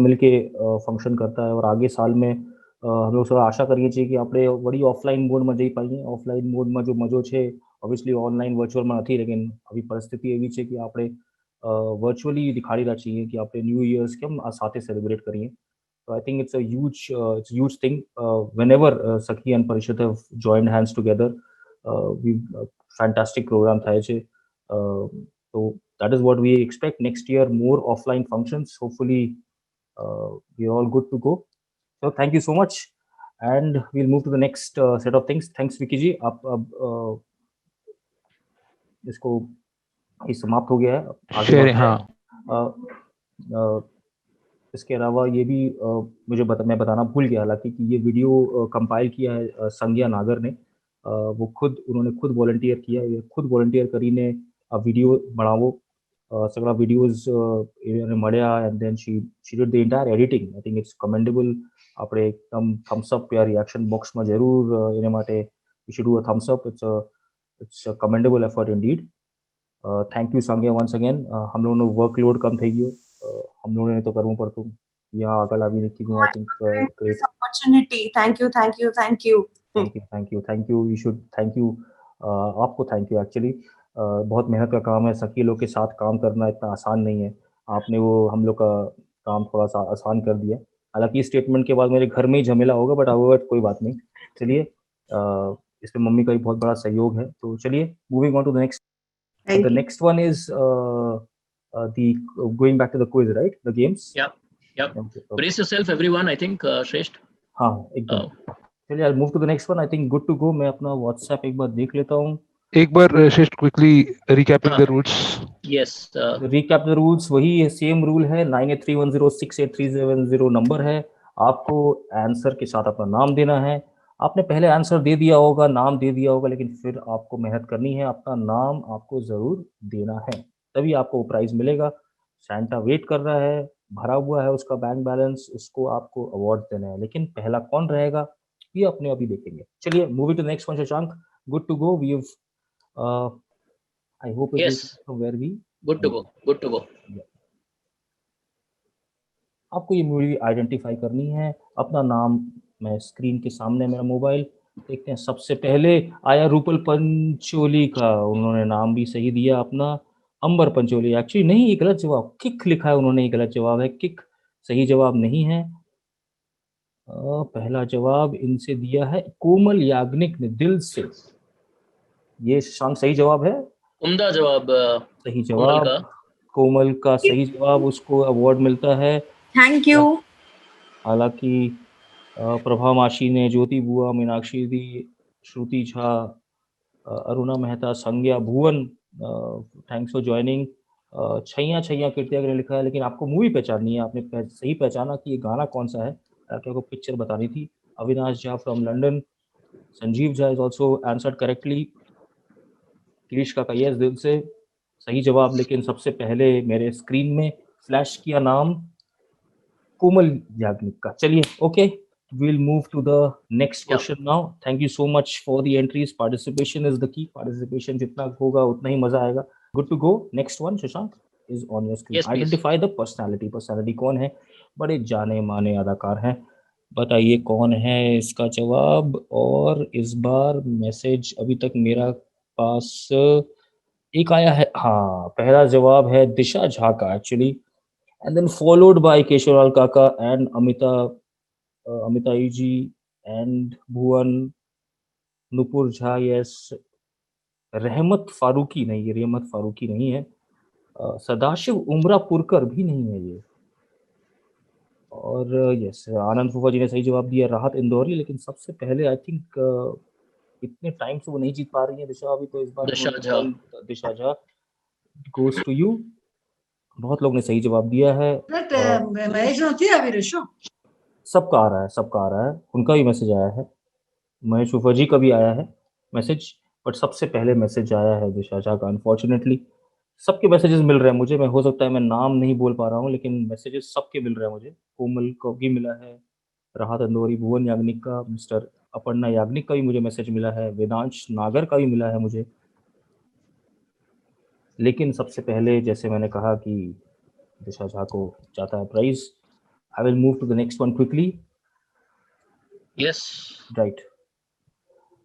मिलके फंक्शन करता है और आगे साल में हम लोग थोड़ा आशा કરીએ છીએ કે આપણે વળી ઓફલાઈન મોડમાં જઈ પાઈએ ઓફલાઈન મોડમાં જો મજો છે ઓબ્વિયસલી ઓનલાઈન વર્ચ્યુઅલમાં નથી લેकिन આવી પરિસ્થિતિ એવી છે કે આપણે વર્ચ્યુઅલી દિખાડી રહ્યા છીએ કે આપણે ન્યૂ ઇયર્સ કેમ આ સાથે સેલિબ્રેટ કરીએ So I think it's a huge thing. Whenever Sakhi and Parishad have joined hands together, we've fantastic program થાય છે. So that is what we expect next year. More offline functions. Hopefully, we're all good to go. So thank you so much, and we'll move to the next set of things. Thanks, Vicky ji. आप इसको ये समाप्त हो गया है, आगे share, बढ़ते हैं। हाँ। इसके अलावा ये भी मैं बताना भूल गया हालांकि कि ये वीडियो कंपाइल किया है संज्ञा नागर ने। उन्होंने खुद वॉलंटियर किया है, खुद वॉलंटियर કરીને आ વિડિયો બનાવો, સગળા વિડિયોઝ એને મળ્યા and then she did the entire editing. I think it's commendable. આપણે એકદમ થમ્સ અપ યા રિએક્શન બોક્સમાં જરૂર એને માટે we should do a thumbs up. It's a commendable effort indeed. Thank you Sangya once again. हम लोगों ने वर्कलोड कम થઈ ગયો, हम लोगों ने तो કરવું પડતું. यहाँ આગળ આવીને કીધું I think great opportunity. Thank you, thank you, thank you. Thank you. We should thank you. आपको थैंक यू एक्चुअली. बहुत मेहनत का काम है, सखी लोग के साथ काम करना इतना आसान नहीं है. आपने वो हम लोग का काम थोड़ा सा आसान कर दिया. हालांकि इस स्टेटमेंट के बाद मेरे घर में ही झमेला होगा, बट कोई बात नहीं. चलिए, इसमें मम्मी का भी बहुत बड़ा सहयोग है. तो चलिए, moving on to the next. The next one is the going back to the quiz, right? The games. Yeah. Okay. Brace yourself, everyone. I think Shresht. हाँ एकदम. चलिए, I'll move to the next one. I think good to go. मैं अपना WhatsApp एक बार देख लेता हूँ. एक बार श्रेष्ठ quickly रिकैपिंग the rules. Yes. Recap the rules. वही सेम रूल है. 9831068370 नंबर है. आपको आंसर के साथ अपना नाम देना है. आपने पहले आंसर दे दिया होगा, नाम दे दिया होगा, लेकिन फिर आपको मेहनत करनी है. अपना नाम आपको जरूर देना है, तभी आपको प्राइज मिलेगा. सैंटा वेट कर रहा है, भरा हुआ है उसका बैंक बैलेंस, उसको आपको अवार्ड देना है. लेकिन पहला कौन रहेगा ये अपने अभी देखेंगे. चलिए, moving to the next one. Shashank, good to go. We have I hope it is from where we Good to go. आपको ये मूवी आइडेंटिफाई करनी है. अपना नाम मैं स्क्रीन के सामने, मेरा मोबाइल देखते हैं. सबसे पहले आया रूपल पंचोली का. उन्होंने नाम भी सही दिया अपना, अंबर पंचोली. एक्चुअली नहीं, ये गलत जवाब. किक लिखा है उन्होंने, ये गलत जवाब है. किक सही जवाब नहीं है. पहला जवाब इनसे दिया है कोमल याग्निक ने, दिल से. ये शशांक सही जवाब है. उम्दा जवाब. सही जवाब. कोमल का सही जवाब. उसको अवार्ड मिलता है. Thank you. हालांकि प्रभा माशी ने, ज्योति बुआ, मीनाक्षी दी, श्रुति झा, अरुणा मेहता, संज्ञा, भुवन, थैंक्स फॉर ज्वाइनिंग. छैया कीर्तिया ने लिखा है, लेकिन आपको मूवी पहचाननी है. आपने सही पहचाना कि ये गाना कौन सा है, आपको पिक्चर बतानी थी. Avinash Jha from London. Sanjeev Jha is also answered correctly. Krish का यस, दिल से सही जवाब. लेकिन सबसे पहले मेरे स्क्रीन में फ्लैश किया नाम कोमल याग्निक का. चलिए, okay, we'll move to the next question now. Thank you so much for the entries. Participation is the key. Participation जितना होगा उतना ही मजा आएगा. Good to go. Next one, Shashank, is on your screen. Yes, please. Identify the personality. Personality कौन है? बड़े जाने माने अदाकार हैं. बताइए कौन है इसका जवाब. और इस बार मैसेज अभी तक मेरा पास एक आया है. हाँ, पहला जवाब है दिशा झा का actually, and then followed by Keshavlal काका and Amitai ji and Bhuvan, Nupur Jha. Yes. Rahmat Farooqui नहीं, ये रहमत फारूकी नहीं है. सदाशिव उमरापुरकर भी नहीं है ये. और यस, आनंद फूफा जी ने सही जवाब दिया, राहत इंदौरी. लेकिन सबसे पहले आई थिंक इतने टाइम से वो नहीं जीत पा रही है दिशा. अभी तो इस बार दिशा झा गोज टू यू. बहुत लोग ने सही जवाब दिया है. सबका आ रहा है. उनका भी मैसेज आया है. महेश फूफा जी का भी आया है मैसेज, बट सबसे पहले मैसेज आया है दिशा झा का. अनफॉर्चुनेटली सबके मैसेजेस मिल रहे हैं मुझे. मैं हो सकता है मैं नाम नहीं बोल पा रहा हूँ, लेकिन मैसेजेस सबके मिल रहे हैं मुझे. कोमल को भी मिला है, राहत इंदौरी, भुवन याग्निक का, मिस्टर अपर्णा याग्निक का भी मुझे मैसेज मिला है, वेदांश नागर का भी मिला है मुझे. लेकिन सबसे पहले, जैसे मैंने कहा कि दिशा झा को जाता है prize. I will move to the next one quickly. Yes. Right.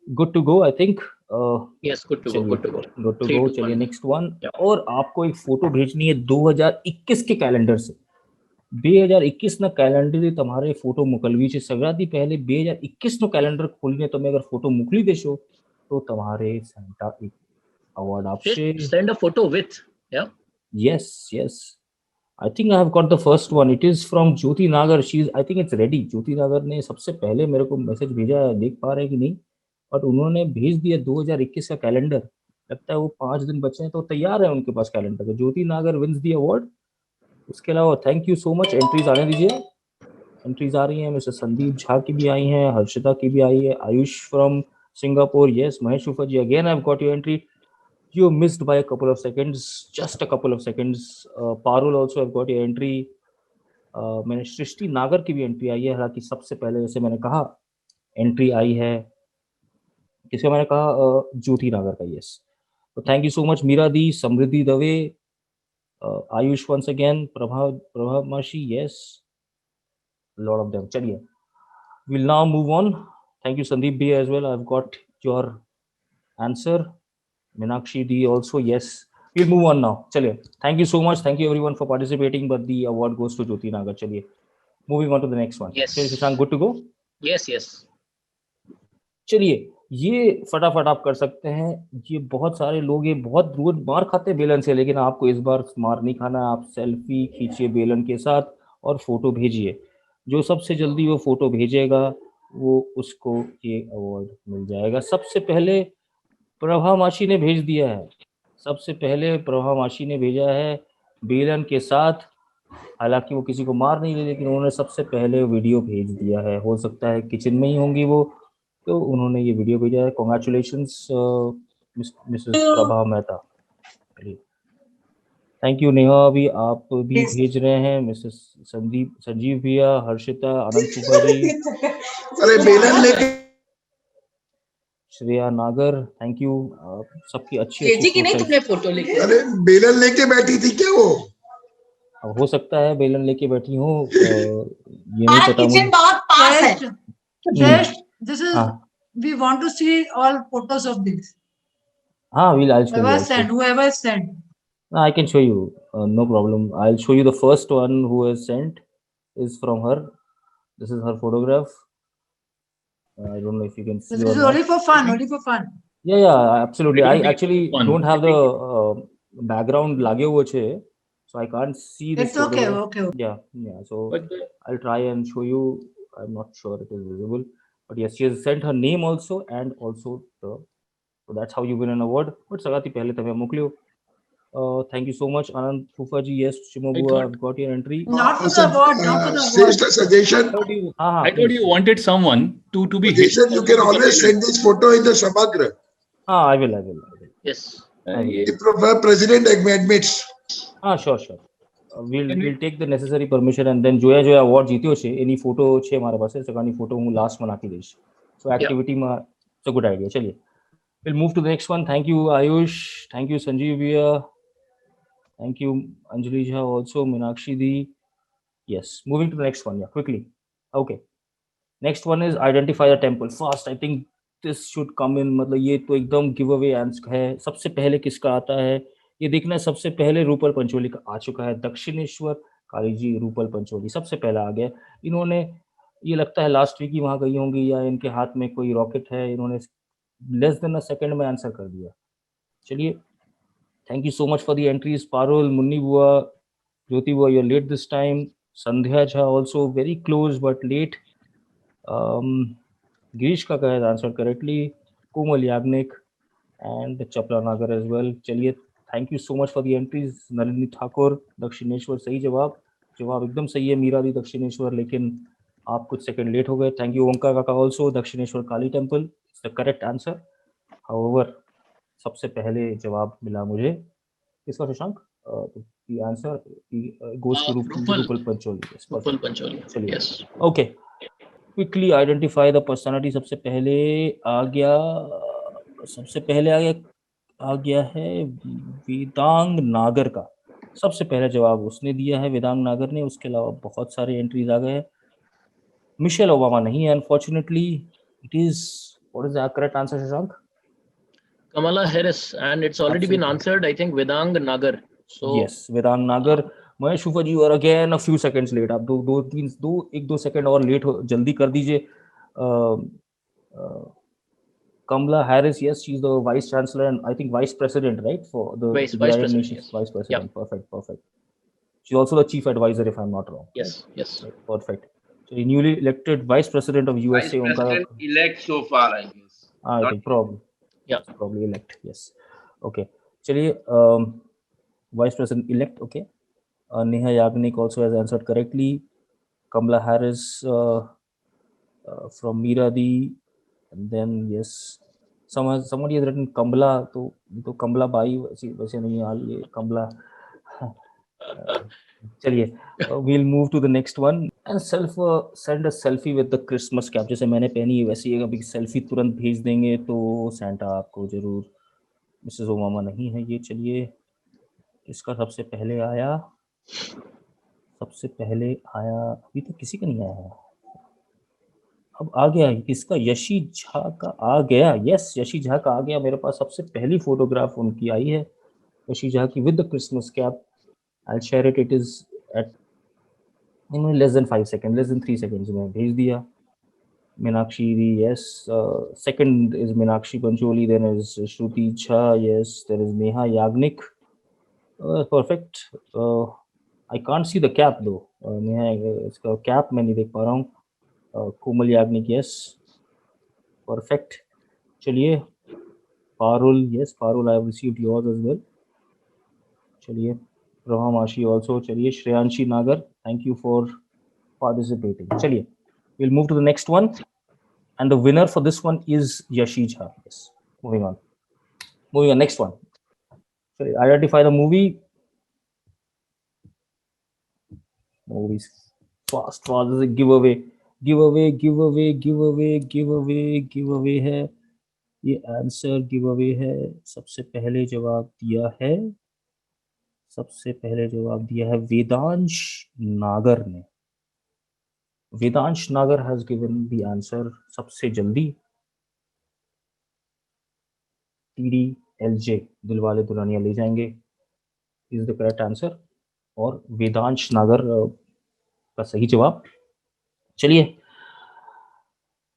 Good to go, I think. Yes, good to go. चलिए नेक्स्ट वन. और आपको एक फोटो भेजनी है 2021 के कैलेंडर से. 2021 ना कैलेंडर તમારે ફોટો મોકલવી છે. સગરાથી પહેલે 2021 નો કેલેન્ડર ખોલીને તમે અગર ફોટો મોકલી દેશો તો તમારે સેન્ટા એક અવોર્ડ આપશે. Send a photo with. Yes. I think I have got the first one. It is from Jyoti Nagar. I think it's ready. Jyoti Nagar ने सबसे पहले मेरे को मैसेज भेजा है, देख पा रहे हैं कि नहीं, बट उन्होंने भेज दिया 2021 का कैलेंडर. लगता है वो 5 दिन बचे हैं तो तैयार है उनके पास कैलेंडर का। ज्योति नागर विंस द अवार्ड। उसके अलावा thank you so much. Entries आने दीजिए, एंट्रीज आ रही हैं। मिस्टर संदीप झा की भी आई हैं, हर्षिता की भी आई है, Ayush from Singapore, yes, Mahesh उफा ji, again I have got your entry, you missed by a couple of seconds, just a couple of seconds. Parul also have got your entry. मैंने सृष्टि नागर की भी एंट्री आई है, हालांकि सबसे पहले जैसे मैंने कहा एंट्री आई है किसका, मैंने कहा ज्योति नागर का, यस। तो thank you so much Meera दी, समृद्धि दवे, आयुष वंस अगेन, प्रभा माशी, यस, लॉट ऑफ देम। चलिए we'll now move on. Thank you Sandeep bhai as well, I've got your answer. Minakshi D also, yes. We'll move on now. चलिए, thank you so much, thank you everyone for participating, but the award goes to Jyoti Nagar. चलिए, moving on to the next one. Yes. चलिए Shashank, good to go? Yes, yes. चलिए, ये फटाफट आप कर सकते हैं। ये बहुत सारे लोग ये बहुत रोज मार खाते हैं बेलन से, लेकिन आपको इस बार मार नहीं खाना। आप सेल्फी खींचिए बेलन के साथ और फोटो भेजिए। जो सबसे जल्दी वो फोटो भेजेगा वो उसको ये अवार्ड मिल जाएगा। सबसे पहले प्रभा माशी ने भेज दिया है, सबसे पहले प्रभा माशी ने भेजा है बेलन के साथ। हालांकि वो किसी को मार नहीं रही, लेकिन उन्होंने सबसे पहले वीडियो भेज दिया है। हो सकता है किचन में ही होंगी वो, तो उन्होंने ये वीडियो भेजा है। Congratulations Mrs Prabha Mehta. Thank you Neha, अभी आप भी भेज रहे हैं। मिसेस संजीव भैया, हर्षिता, आनंद सुबा जी, अरे बेलन लेके श्रेया नागर, थैंक यू। सबकी अच्छी केजी की नहीं तुमने फोटो लेके? अरे बेलन लेके बैठी थी क्या वो? अब हो सकता है बेलन लेके बैठी हूँ, ये नहीं पता मुझे। बहुत पास है। Just, this is, हाँ we want to see all photos of this. हाँ, I'll show you. Whoever sent. I can show you, no problem. I'll show you the first one who has sent is from her. This is her photograph. I don't know if you can see. This is only for fun, only for fun. Yeah, absolutely. I actually don't have the background lage huए छे, so I can't see this. It's okay, okay. Yeah. So I'll try and show you. I'm not sure it is visible, but yes, she has sent her name also and also the. So that's how you win an award. But Sagati pehle तमे मोकलियो. Thank you so much, Anand Fufaji. Yes, Shimobua, I've got your entry. Not for the award, not for the award. Just a suggestion. I thought you wanted someone to be hit. Jason, you can always send this photo in the Samagra. I will. Yes. If President admits. Sure. We'll take the necessary permission, and then जो award जीत्यो छे any photo छे हमारे पास है, सगानी photo હું last में નાખી દઈશ. So activity માં it's a good idea. चलिए, we'll move to the next one. Thank you Ayush, thank you Sanjeev Bhaiya, thank you Anjali Jha also, Minakshi Di. Yes, moving to the next one, quickly. Okay, next one is identify the temple. Fast, I think this should come in, मतलब ये तो एकदम give away answer है। सबसे पहले किसका आता है ये देखना है। सबसे पहले रूपल पंचोली का आ चुका है, दक्षिणेश्वर काली जी रूपल पंचोली सबसे पहला आ गया। इन्होंने ये लगता है लास्ट वीक ही वहां गई होंगी, या इनके हाथ में कोई रॉकेट है, इन्होंने लेस देन अ सेकंड में आंसर कर दिया। चलिए, thank you so much for the entries. Parul, Munni बुआ, ज्योति बुआ, you are late this time. Sandhya Jha also very close but late. Girish का कहा answer correctly. Komal Yagnik and Chapla Nagar as well. चलिए, thank you so much for the entries. Nalini Thakur, Dakshineswar सही जवाब एकदम सही है। मीरा दी दक्षिणेश्वर, लेकिन आप कुछ सेकंड लेट हो गए। थैंक यू ओंकार काका also, Dakshineswar Kali temple is the correct answer. However सबसे पहले जवाब मिला मुझे किसका, Shashank? The answer goes to Rupal Pancholi. चलिए, okay, quickly identify the personality. सबसे पहले आ गया है वेदांग नागर का। सबसे पहला जवाब उसने दिया है, वेदांग नागर ने। उसके अलावा बहुत सारे एंट्रीज आ गए। मिशेल ओबामा नहीं है unfortunately. It is what is the correct answer, Shashank? Kamala Harris, and it's already been answered, I think, Vedang Nagar. So yes, Vedang Nagar. Mahesh उफा जी, और again a few seconds late. आप दो second और late हो, जल्दी कर दीजिए। Kamala Harris, yes, she's the vice chancellor and I think vice president, right, for the vice president. Yes. Vice president. Yeah. Perfect. She's also the chief advisor, if I'm not wrong. Yes. Perfect. So the newly elected vice president of USA. Vice president elect so far, I guess. I think probably. Yeah. Probably elect. Yes. Okay चलिए, vice president elect, okay, Neha Yagnik also has answered correctly. Kamala Harris from Miradi, and then yes, somebody has written Kamala, तो Kamala by वैसे नहीं यार, ये Kamala. चलिए, we'll move to the next one and send a selfie with the Christmas cap. जैसे मैंने पहनी है वैसे ही अभी सेल्फी तुरंत भेज देंगे तो सेंटा आपको जरूर. मिसेस ओबामा नहीं है ये. चलिए, इसका सबसे पहले आया अभी तो किसी का नहीं आया है. अब आ गया किसका? यशी झा का आ गया. यस, यशी झा का आ गया मेरे पास. सबसे पहली फोटोग्राफ उनकी आई है यशी झा की with the Christmas cap. I'll share it. It is at less than 5 seconds, less than 3 seconds में भेज दिया. Meenakshi, yes. Second is Meenakshi Pancholi, then is Shruti Jha, yes. There is Neha Yagnik. Perfect. I can't see the cap though. Neha, इसका cap मैं नहीं देख पा रहा हूँ. Komal Yagnik, yes. Perfect. चलिए, Parul, yes. Parul, I have received yours as well. चलिए, Raham Ashi also. चलिए, Shreyanshi Nagar, thank you for participating. चलिए, we'll move to the next one, and the winner for this one is Yashi Jha. Yes. Moving on. Next one. Sorry, identify the movie. Movies fast. This is a giveaway. Giveaway है. ये answer giveaway है. सबसे पहले जवाब दिया है वेदांश नागर ने. वेदांश नागर हैज गिवन द आंसर सबसे जल्दी. TDLJ, दिलवाले दुल्हनिया ले जाएंगे, इज द करेक्ट आंसर. और वेदांश नागर का सही जवाब. चलिए,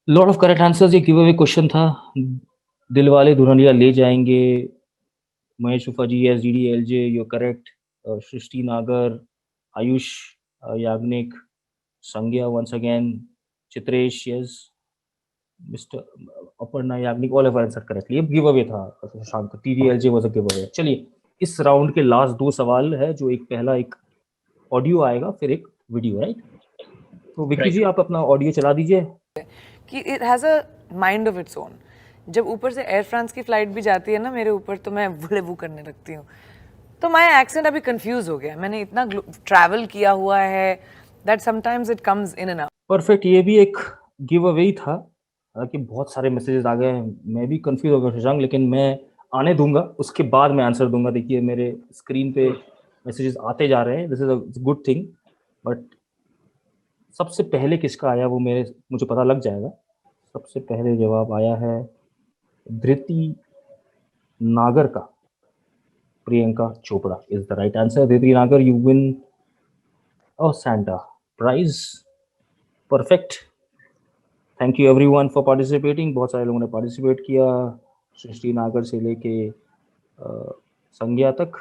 लॉट ऑफ करेक्ट आंसर्स. ये गिव अवे क्वेश्चन था. दिलवाले दुल्हनिया ले जाएंगे. Mahesh Mukherjee, yes, DDLJ, you're correct. Shrishti Nagar, Ayush Yagnik, Sangya once again, Chitresh, yes, Mr. Aparna Yagnik, all have answered correctly. ये giveaway था Shashank. TDLJ was a giveaway. चलिए, इस round के last 2 सवाल है, जो एक पहला एक ऑडियो आएगा, फिर एक वीडियो, राइट? तो विक्की जी, आप अपना ऑडियो चला दीजिए. कि it has a mind of its own. जब ऊपर से एयर फ्रांस की फ्लाइट भी जाती है ना मेरे ऊपर, तो मैं वुलेवू करने लगती हूँ. तो माय एक्सेंट अभी कंफ्यूज हो गया. मैंने इतना ट्रैवल किया हुआ है that sometimes it comes in and out. Perfect. ये भी एक गिव अवे था. हालांकि बहुत सारे मैसेजेस आ गए हैं, मैं भी कंफ्यूज हो गया शशांक, लेकिन मैं आने दूंगा, उसके बाद मैं आंसर दूंगा. देखिए, मेरे स्क्रीन पे मैसेजेस आते जा रहे हैं. This is a good thing. But सबसे पहले किसका आया वो मुझे पता लग जाएगा. सबसे पहले जवाब आया है धृति नागर का. Priyanka Chopra is the right answer. Dhriti Nagar, you win a Santa prize. Perfect. Thank you everyone for participating. बहुत सारे लोगों ने पार्टिसिपेट किया, सृष्टि नागर से लेके संज्ञा तक.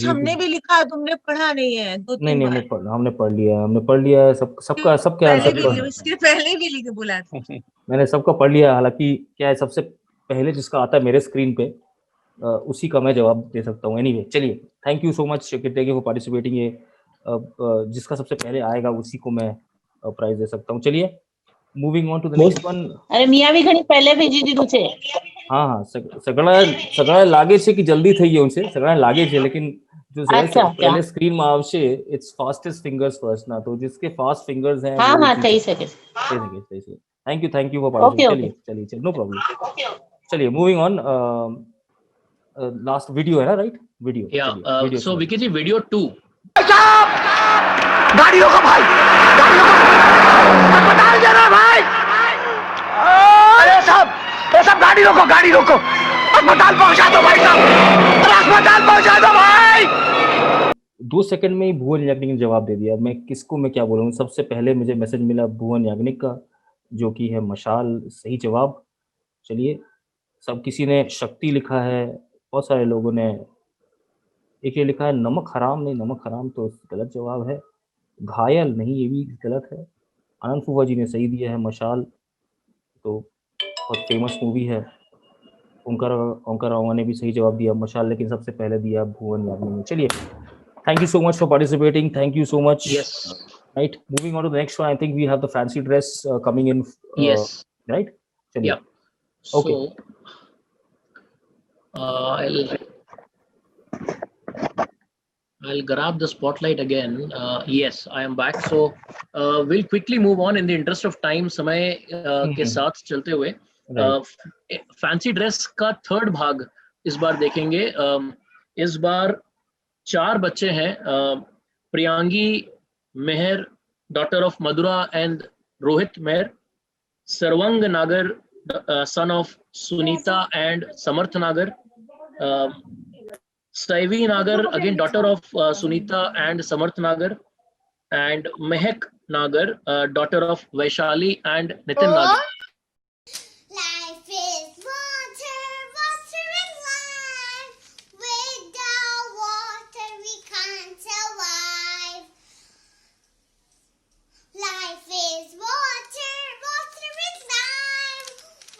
हमने भी लिखा है, तुमने पढ़ा नहीं है. नहीं, हमने पढ़ लिया है. सबके आंसर इसके पहले भी लिखे बोला था. मैंने सबका पढ़ लिया. हालांकि क्या है, सबसे पहले जिसका आता है मेरे स्क्रीन पे उसी का मैं जवाब दे सकता हूँ. एनीवे, चलिए, thank you so much for participating. ये जिसका सबसे पहले आएगा उसी को मैं प्राइज दे सकता हूँ. चलिए, moving on to the next one. अरे मियाँ भी घणी पहले भेजी थी तुझे. हाँ, सगळा लागे छे कि जल्दी થઈ ગયું છે. सगळा लागे छे, लेकिन जो पहले स्क्रीन में आवશે, इट्स फास्टेस्ट फिंगर्स फर्स्ट ना. तो जिसके फास्ट फिंगर्स हैं, हाँ, થઈ શકે. Thank you for participating. चलिए, नो प्रॉब्लम. चलिए, मूविंग ऑन. लास्ट वीडियो है ना, राइट? वीडियो. सो विकी जी, वीडियो 2. गाड़ी रोको भाई, गाड़ी रोको, अस्पताल जाना भाई. अरे सब गाड़ी रोको, अस्पताल पहुंचा दो भाई साहब, अस्पताल पहुंचा दो भाई. 2 सेकंड में ही भुवन याग्निक ने जवाब दे दिया. मैं क्या बोलूँ. सबसे पहले मुझे मैसेज मिला भुवन याग्निक का, जो कि है मशाल. सही जवाब. चलिए, सब किसी ने शक्ति लिखा है, बहुत सारे लोगों ने. एक ये लिखा है नमक हराम. नहीं, नमक हराम तो गलत जवाब है. घायल नहीं, ये भी गलत है. आनंद फूफा जी ने सही दिया है मशाल, तो बहुत फेमस मूवी है. ओंकार रामा ने भी सही जवाब दिया, मशाल लेकिन सबसे पहले दिया भुवन यादव ने। चलिए, thank you so much for participating, thank you so much. Yes. Right, moving on to the next one, I think we have the fancy dress coming in. Yes. Right? Chaliye. Yeah. Okay. So I'll grab the spotlight again. Yes, I am back. So we'll quickly move on in the interest of time. समय के साथ चलते हुए fancy dress का third भाग इस बार देखेंगे। इस बार 4 बच्चे हैं, Priyangi Meher, daughter of Madhura and Rohit Meher, Sarvang Nagar, son of Sunita and Samarth Nagar, Saivi Nagar, again daughter of Sunita and Samarth Nagar, and Mehak Nagar, daughter of Vaishali and Nitin Nagar. Life is water, water is life. Without water we can't survive. Life is water, water is life.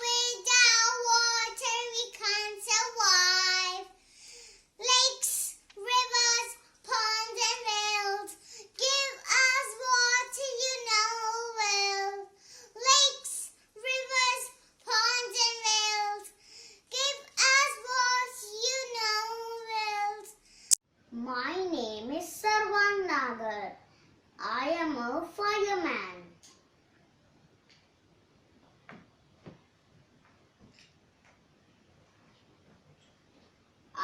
Without water we can't survive. Lakes, rivers, ponds and wells give us water, you know well. Lakes, rivers, ponds and wells give us water, you know well. My name is Sarwan Nagar. I am a fireman.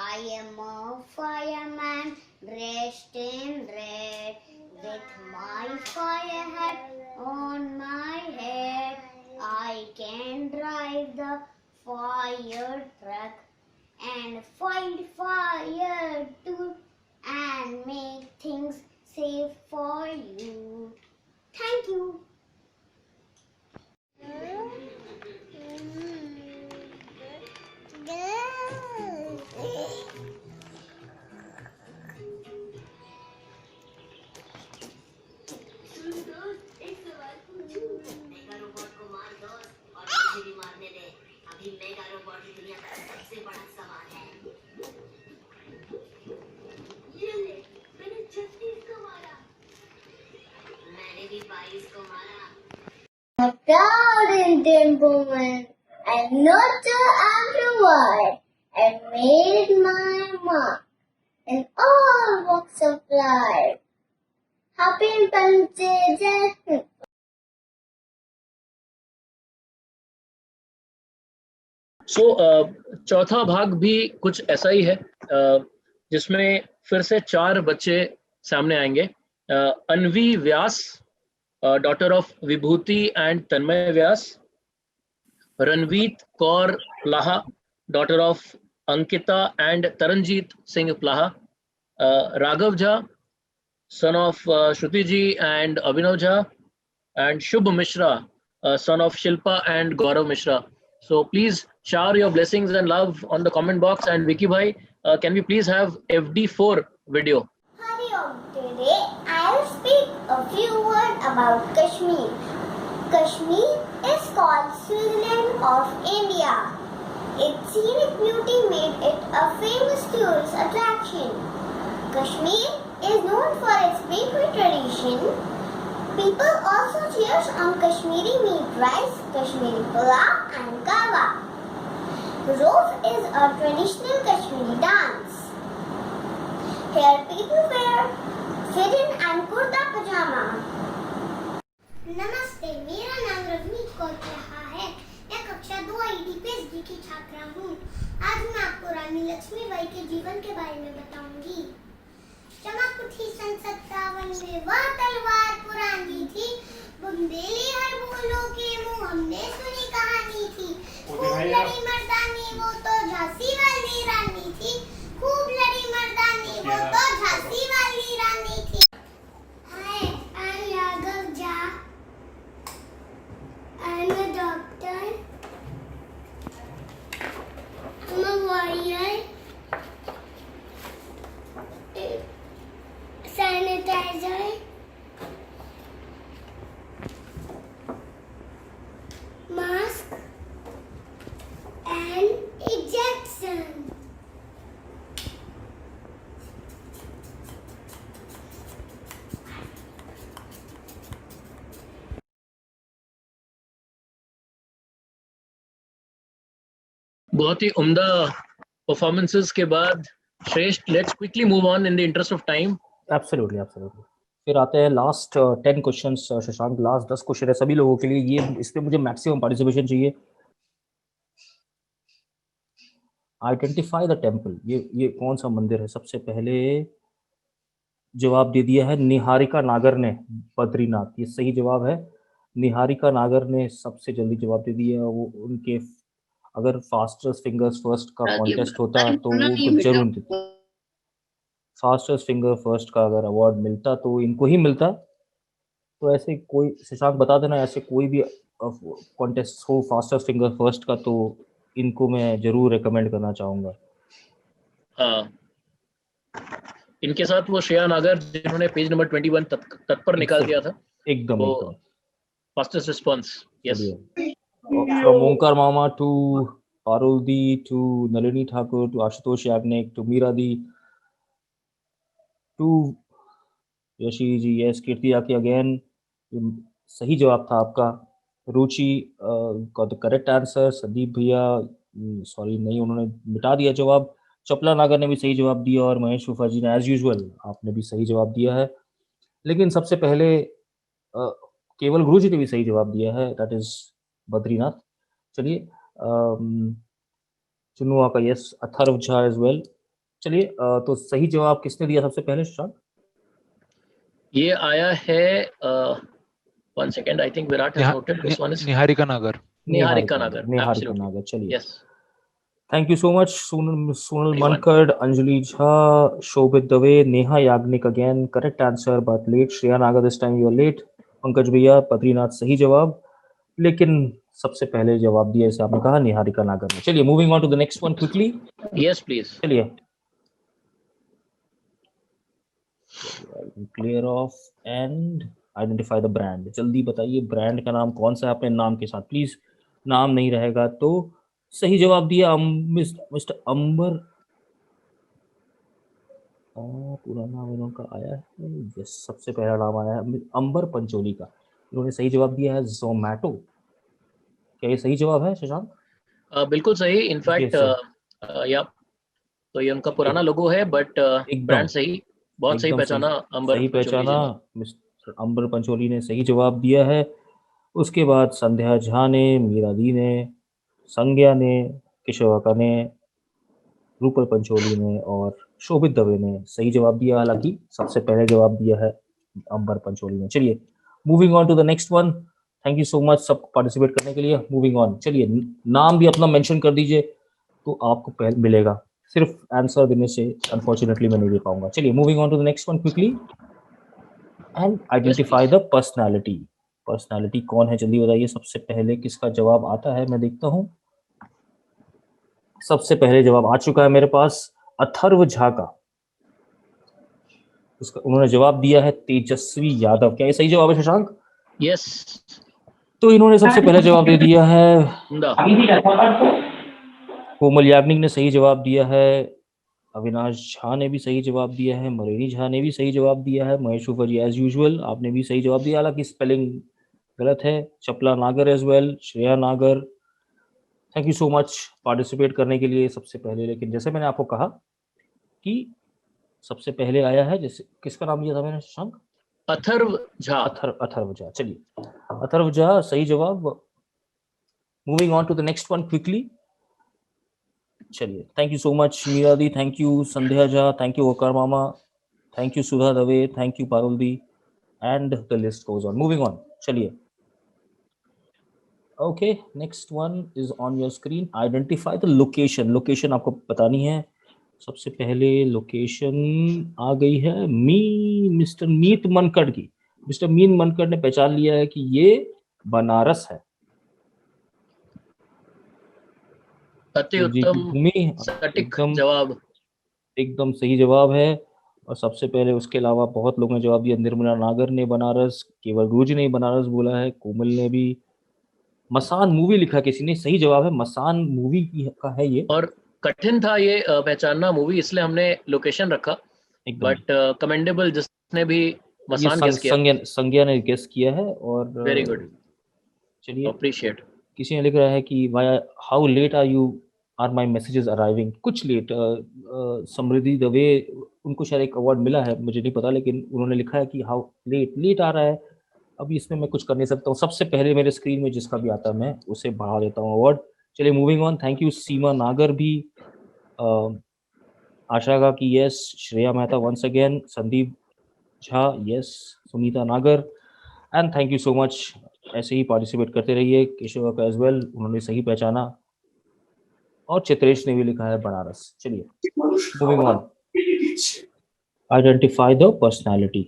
I am a fireman dressed in red with my fire hat on my head. I can drive the fire truck and fight fire too and make things safe for you. Thank you. A proud Indian woman, I nurture everyone and made my mark in all walks of life. Happy Independence Day. So चौथा भाग भी कुछ ऐसा ही है, जिसमें फिर से 4 बच्चे सामने आएंगे। अन्वी व्यास, daughter of Vibhuti and Tanmay Vyas, Ranveet Kaur Plaha, daughter of Ankita and Taranjeet Singh Plaha, Raghav Jha, son of Shruti ji and Abhinav Jha, and Shubh Mishra, son of Shilpa and Gaurav Mishra. So please shower your blessings and love on the comment box. And Vicky bhai, can we please have FD4 video? Hari Om. Today I will speak a few words about Kashmir. Kashmir is called Switzerland of India. Its scenic beauty made it a famous tourist attraction. Kashmir is known for its bakery tradition. People also cheers on Kashmiri meat rice, Kashmiri pulao and kava. Rof is a traditional Kashmiri dance. Here people wear fitted and kurta pajama. नमस्ते, मेरा नाम रवनीत कौर रहा है। मैं कक्षा 2 IDPSD की छात्रा हूँ। आज मैं आपको रानी लक्ष्मीबाई के जीवन के बारे में बताऊंगी। चमक उठी सन 57 में वह तलवार पुरानी थी, बुंदेली हर बोलों के मुंह हमने सुनी कहानी थी। खूब लड़ी मर्दानी वो तो झांसी वाली रानी थी, खूब लड़ी मर्दानी वो तो झांसी वाली रानी थी। Hi, I'm Raghav Jha. I'm a doctor. I'm a warrior. Sanitizer. Mask. And a बहुत ही उम्दा परफॉर्मेंसेस के बाद श्रेष्ठ, let's quickly move on in the interest of time. Absolutely absolutely. फिर आते हैं last 10 questions Shashank, last 10 question है सभी लोगों के लिए, ये इसमें मुझे मैक्सिमम पार्टिसिपेशन चाहिए। आइडेंटिफाई द टेम्पल, ये कौन सा मंदिर है? सबसे पहले जवाब दे दिया है निहारिका नागर ने, बद्रीनाथ, ये सही जवाब है। निहारिका नागर ने सबसे जल्दी जवाब दे दिया। वो उनके अगर फास्टेस्ट फिंगर्स फर्स्ट का कॉन्टेस्ट होता तो वो कुछ जरूर देते। फास्टेस्ट फिंगर फर्स्ट का अगर अवार्ड मिलता तो इनको ही मिलता। तो ऐसे कोई, शशांक बता देना, ऐसे कोई भी कॉन्टेस्ट हो फास्टेस्ट फिंगर फर्स्ट का तो इनको मैं जरूर रिकमेंड करना चाहूँगा। हाँ, इनके साथ वो श्रेया नागर जिन्होंने पेज नंबर 21 तत्पर निकाल दिया था, एकदम एकदम fastest response. Yes, from Omkar मामा टू पारुल दी to Nalini Thakur to Ashutosh Yagnik to Meera दी टू यशी जी, यस, कीर्ति आके अगेन, सही जवाब था आपका। Ruchi got the correct answer. Sandeep भैया सॉरी नहीं, उन्होंने मिटा दिया जवाब। चपला नागर ने भी सही जवाब दिया और महेश फूफा जी ने एज यूजुअल आपने भी सही जवाब दिया है। लेकिन सबसे पहले केवल गुरु जी ने भी सही जवाब दिया है, दैट इज बद्रीनाथ। चलिए चुनुआ का yes, Atharva Jha as well. चलिए तो सही जवाब किसने दिया सबसे पहले शशांक? ये आया है 1 सेकंड, I think Virat has noted this one is Niharika Nagar. Niharika Nagar. चलिए yes, thank you so much. Sonal Mankad, Anjali Jha, Shobhit Dave, Neha Yagnik again correct answer but late. Shreya Nagar this time you are late. Pankaj भैया, बद्रीनाथ सही जवाब, लेकिन सबसे पहले जवाब दिया जैसे आपने कहा निहारिका नागर ने। चलिए moving on to the next one quickly. Yes please. चलिए clear off and identify the brand. जल्दी बताइए ब्रांड का नाम कौन सा है अपने नाम के साथ, प्लीज। नाम नहीं रहेगा तो सही जवाब दिया मिस्टर अंबर, पूरा नाम इनका आया है, यस, सबसे पहला नाम आया है अंबर पंचोली का। इन्होंने सही जवाब दिया है जोमैटो। क्या ये सही जवाब है शशांक? बिल्कुल सही। इनफैक्ट या तो ये उनका पुराना लोगो है बट ब्रांड सही, बहुत सही पहचाना। अंबर सही पहचाना, मिस्टर अंबर पंचोली ने सही जवाब दिया है। उसके बाद संध्या झा ने, मीरा दी ने, संज्ञा ने, किशोका ने, रूपल पंचोली ने और शोभित दवे ने सही जवाब दिया। हालांकि सबसे पहले जवाब दिया है अंबर पंचोली ने। चलिए moving on to the next one. Thank you so much सब पार्टिसिपेट करने के लिए। मूविंग ऑन, चलिए नाम भी अपना मेंशन कर दीजिए तो आपको पहले मिलेगा, सिर्फ आंसर देने से अनफॉर्चुनेटली मैं नहीं दे पाऊंगा। चलिए moving on to the next one quickly and identify the personality. Personality कौन है जल्दी बताइए। सबसे पहले किसका जवाब आता है मैं देखता हूँ। सबसे पहले जवाब आ चुका है मेरे पास अथर्व झा का। उसका उन्होंने जवाब दिया है तेजस्वी यादव। क्या ये सही जवाब है शशांक? यस। तो इन्होंने सबसे पहले जवाब दे दिया है। कोमल याग्निक ने सही जवाब दिया है। अविनाश झा ने भी सही जवाब दिया है। मरेनी झा ने भी सही जवाब दिया है। महेश फूफा जी एज यूजुअल आपने भी सही जवाब दिया, हालांकि स्पेलिंग गलत है। चपला नागर एज वेल, श्रेया नागर, thank you so much participate करने के लिए सबसे पहले। लेकिन जैसे मैंने आपको कहा कि सबसे पहले आया है, जैसे किसका नाम लिया था मैंने शशांक? अथर्व झा। अथर्व झा। चलिए अथर्व झा सही जवाब। Moving on to the next one quickly. चलिए thank you so much Meera दी, thank you Sandhya Jha, thank you Onkar मामा, thank you Sudha Dave, thank you Parul दी and the list goes on. Moving on, चलिए okay next one is on your screen. Identify the location. Location आपको बतानी है। सबसे पहले लोकेशन आ गई है मिस्टर मीत मनकड़ की। मिस्टर मीत मनकड़ ने पहचान लिया है कि ये बनारस है। अति उत्तम सटीक जवाब, एकदम सही जवाब है। और सबसे पहले उसके अलावा बहुत लोगों ने जवाब दिया। निर्मला नागर ने बनारस, केवल गुरुजी ने बनारस बोला है, कोमल ने भी। मसान मूवी लिखा किसी ने, सही जवाब है मसान मूवी का है ये। और कठिन था ये पहचानना मूवी, इसलिए हमने लोकेशन रखा, बट कमेंडेबल जिसने भी मसान गेस किया। संज्ञा ने गेस किया है और वेरी गुड, चलिए अप्रिशिएट। किसी ने लिख रहा है कि how late are you are my messages arriving कुछ लेट। समृद्धि दवे, उनको शायद एक अवार्ड मिला है, मुझे नहीं पता, लेकिन उन्होंने लिखा है कि हाउ लेट आ रहा है। अभी इसमें मैं कुछ कर नहीं सकता हूँ। सबसे पहले मेरे स्क्रीन में जिसका भी आता है मैं उसे बढ़ा देता हूँ अवार्ड। चलिए moving on. Thank you Seema Nagar भी, आशा का कि yes, Shreya Mehta once again, Sandeep Jha yes, Sunita Nagar, and thank you so much. ऐसे ही पार्टिसिपेट करते रहिए। केशव का एज वेल, उन्होंने सही पहचाना, और चित्रेश ने भी लिखा है बनारस। चलिए moving on. Identify the personality.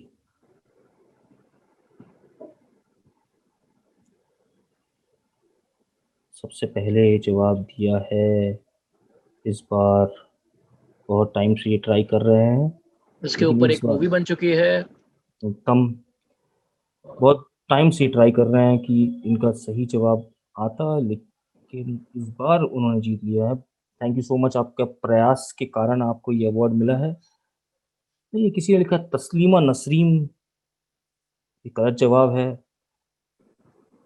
सबसे पहले जवाब दिया है, इस बार बहुत टाइम से ये ट्राई कर रहे हैं, इसके ऊपर एक मूवी बन चुकी है। कम बहुत टाइम से ट्राई कर रहे हैं कि इनका सही जवाब आता, लेकिन इस बार उन्होंने जीत लिया है। थैंक यू सो मच, आपका प्रयास के कारण आपको ये अवार्ड मिला है। ये किसी ने लिखा तस्लीमा नसरीन, ये गलत जवाब है।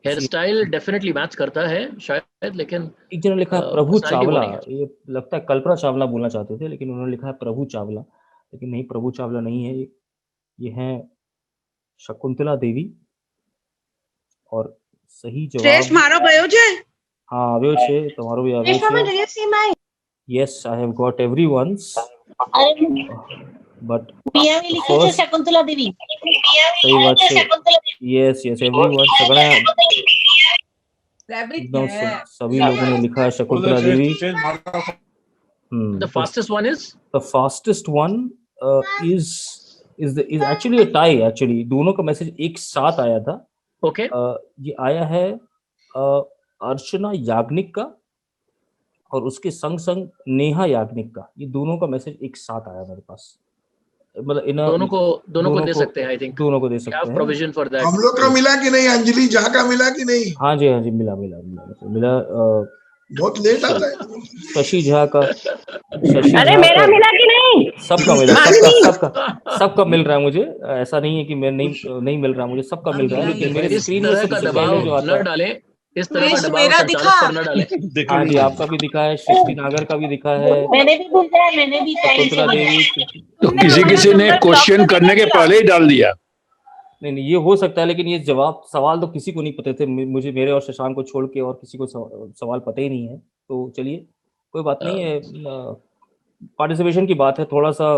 हेयर स्टाइल डेफिनेटली मैच करता है शायद, लेकिन एक जन लिखा है प्रभु personality वो चावला, नहीं है। ये लगता है कल्पना चावला बोलना चाहते थे, लेकिन उन्होंने लिखा है प्रभु चावला, लेकिन नहीं, प्रभु चावला नहीं है। ये है शकुंतला देवी, और सही श्रेष्ठ जवाब मारो गयो छे। हाँ આવ્યો છે, તમારો भी આવ્યો છે। Yes, I have got everyone's, but first Shakuntala Devi. सही बात है। Yes, everyone, सगळ्या एकदम सभी लोगों ने लिखा है Shakuntala Devi. The fastest one is? The fastest one is actually a tie actually। दोनों का मैसेज एक साथ आया था। Okay। ये आया है अर्चना याग्निक का, और उसके संग संग नेहा याग्निक का। ये दोनों का मैसेज एक साथ आया मेरे पास। मतलब दोनों को दे सकते हैं। आई थिंक दोनों को दे सकते हैं। Provision for that. हम लोग का मिला कि नहीं? अंजलि झा का मिला कि नहीं? हाँ जी मिला। बहुत लेट आता है। शशि झा का, अरे मेरा मिला कि नहीं? सबका मिला, सबका मिल रहा है मुझे। ऐसा नहीं है कि मैं नहीं मिल रहा, मुझे सबका मिल रहा है, लेकिन मेरे स्क्रीन में सबसे पहले जो आता है, इस तरह का दबाव संचालित करना डाले। हाँ जी, आपका भी दिखा है, सृष्टि नागर का भी दिखा है, मैंने भी भेजा है, मैंने भी शकुंतला देवी। तो किसी ने क्वेश्चन करने के पहले ही डाल दिया। नहीं, ये हो सकता है, लेकिन ये सवाल तो किसी को नहीं पते थे, मुझे, मेरे और शशांक को छोड़ के, और किसी को सवाल पता ही नहीं है। तो चलिए कोई बात नहीं है, पार्टिसिपेशन की बात है। थोड़ा सा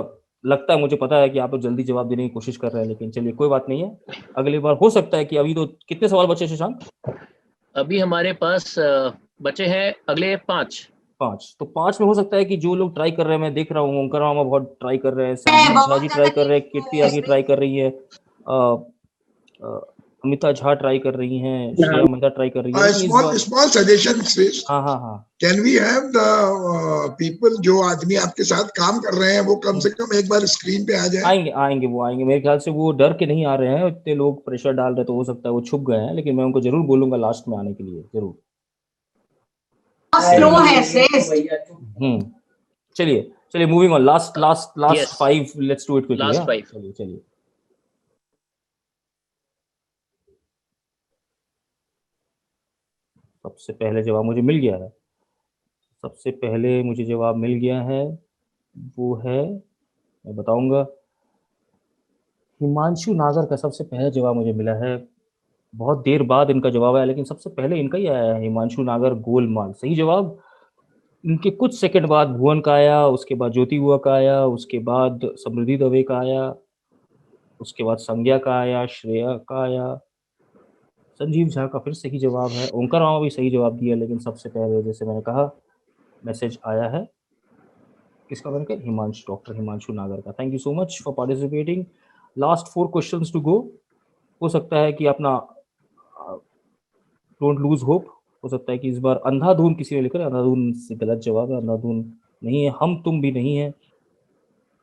लगता है, मुझे पता है कि आप लोग जल्दी जवाब देने की कोशिश कर रहे हैं, लेकिन चलिए कोई बात नहीं है। अगली बार हो सकता है कि, अभी तो कितने सवाल बचे शशांक? अभी हमारे पास बचे हैं अगले 5। तो 5 में हो सकता है कि जो लोग ट्राई कर रहे हैं, मैं देख रहा हूँ ओंकार मामा बहुत ट्राई कर रहे हैं, संदीप झा जी ट्राई कर रहे हैं, कीर्ति आगे ट्राई कर रही है, अमिता झा ट्राई कर रही हैं, श्रेया मेहता ट्राई कर रही है। Small suggestion Shreshth. हाँ। Can we have the people, जो आदमी आपके साथ काम कर रहे हैं, वो कम से कम एक बार स्क्रीन पे आ जाए? आएंगे वो आएंगे। मेरे ख्याल से वो डर के नहीं आ रहे हैं, इतने लोग प्रेशर डाल रहे, तो हो सकता है वो छुप गए हैं, लेकिन मैं उनको जरूर बोलूंगा लास्ट में आने के लिए, जरूर। चलिए moving on. Last 5, let's do it quickly. Last 5 चलिए। सबसे पहले जवाब मुझे मिल गया है, वो है, मैं बताऊंगा, हिमांशु नागर का सबसे पहले जवाब मुझे मिला है। बहुत देर बाद इनका जवाब आया, लेकिन सबसे पहले इनका ही आया है, हिमांशु नागर गोलमाल। सही जवाब। इनके कुछ सेकंड बाद भुवन का आया, उसके बाद ज्योति बुआ का आया, उसके बाद समृद्धि दवे का आया, उसके बाद संज्ञा का आया, श्रेया का आया, संजीव झा का फिर सही जवाब है, ओंकार मामा भी सही जवाब दिया, लेकिन सबसे पहले जैसे मैंने कहा मैसेज आया है किसका? मैंने कहा डॉक्टर हिमांशु नागर का। Thank you so much for participating. Last 4 questions to go. हो सकता है कि अपना डोंट लूज होप, हो सकता है कि इस बार अंधाधुन किसी ने लिखा है, अंधाधुन से गलत जवाब है, अंधाधुन नहीं है। हम तुम भी नहीं है।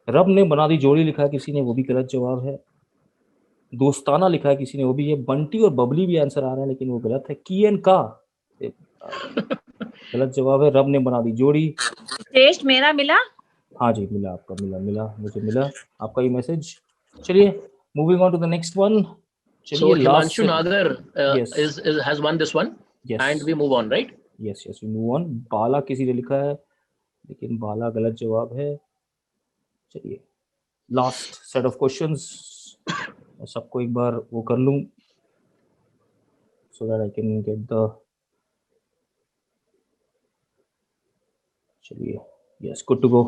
रब ने बना दी जोड़ी लिखा है किसी ने, वो भी गलत जवाब है। दोस्ताना लिखा है किसी ने, वो भी है। बंटी और बबली भी आंसर आ रहे हैं, लेकिन वो गलत है। कियन का गलत जवाब है। रब ने बना दी जोड़ी। टेस्ट मेरा मिला? हाँ जी मिला, आपका मिला, मुझे मिला आपका ये मैसेज। चलिए moving on to the next one. So Himanshu Nagar has won this one, and we move on, right? Yes, we move on. बाला किसी ने लिखा है, लेकिन बाला गलत जवाब है। चलिए लास्ट सेट ऑफ क्वेश्चंस, सबको एक बार वो कर लूं so that I can get the, चलिए यस गुड टू गो।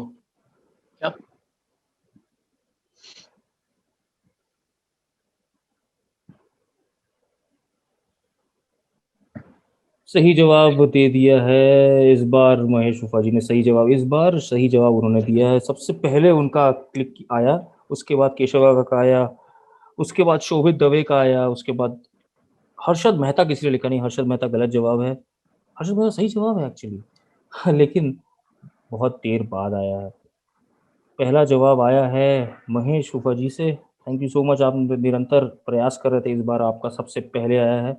सही जवाब दे दिया है इस बार महेश फूफा जी ने, सही जवाब इस बार सही जवाब उन्होंने दिया है। सबसे पहले उनका क्लिक आया, उसके बाद केशव काका का आया, उसके बाद शोभित दवे का आया, उसके बाद हर्षद मेहता किसी ने लिखा नहीं, हर्षद मेहता गलत जवाब है। हर्षद मेहता सही जवाब है एक्चुअली लेकिन बहुत देर बाद आया है। पहला जवाब आया है महेश फूफा जी से, थैंक यू सो मच, आप निरंतर प्रयास कर रहे थे, इस बार आपका सबसे पहले आया है।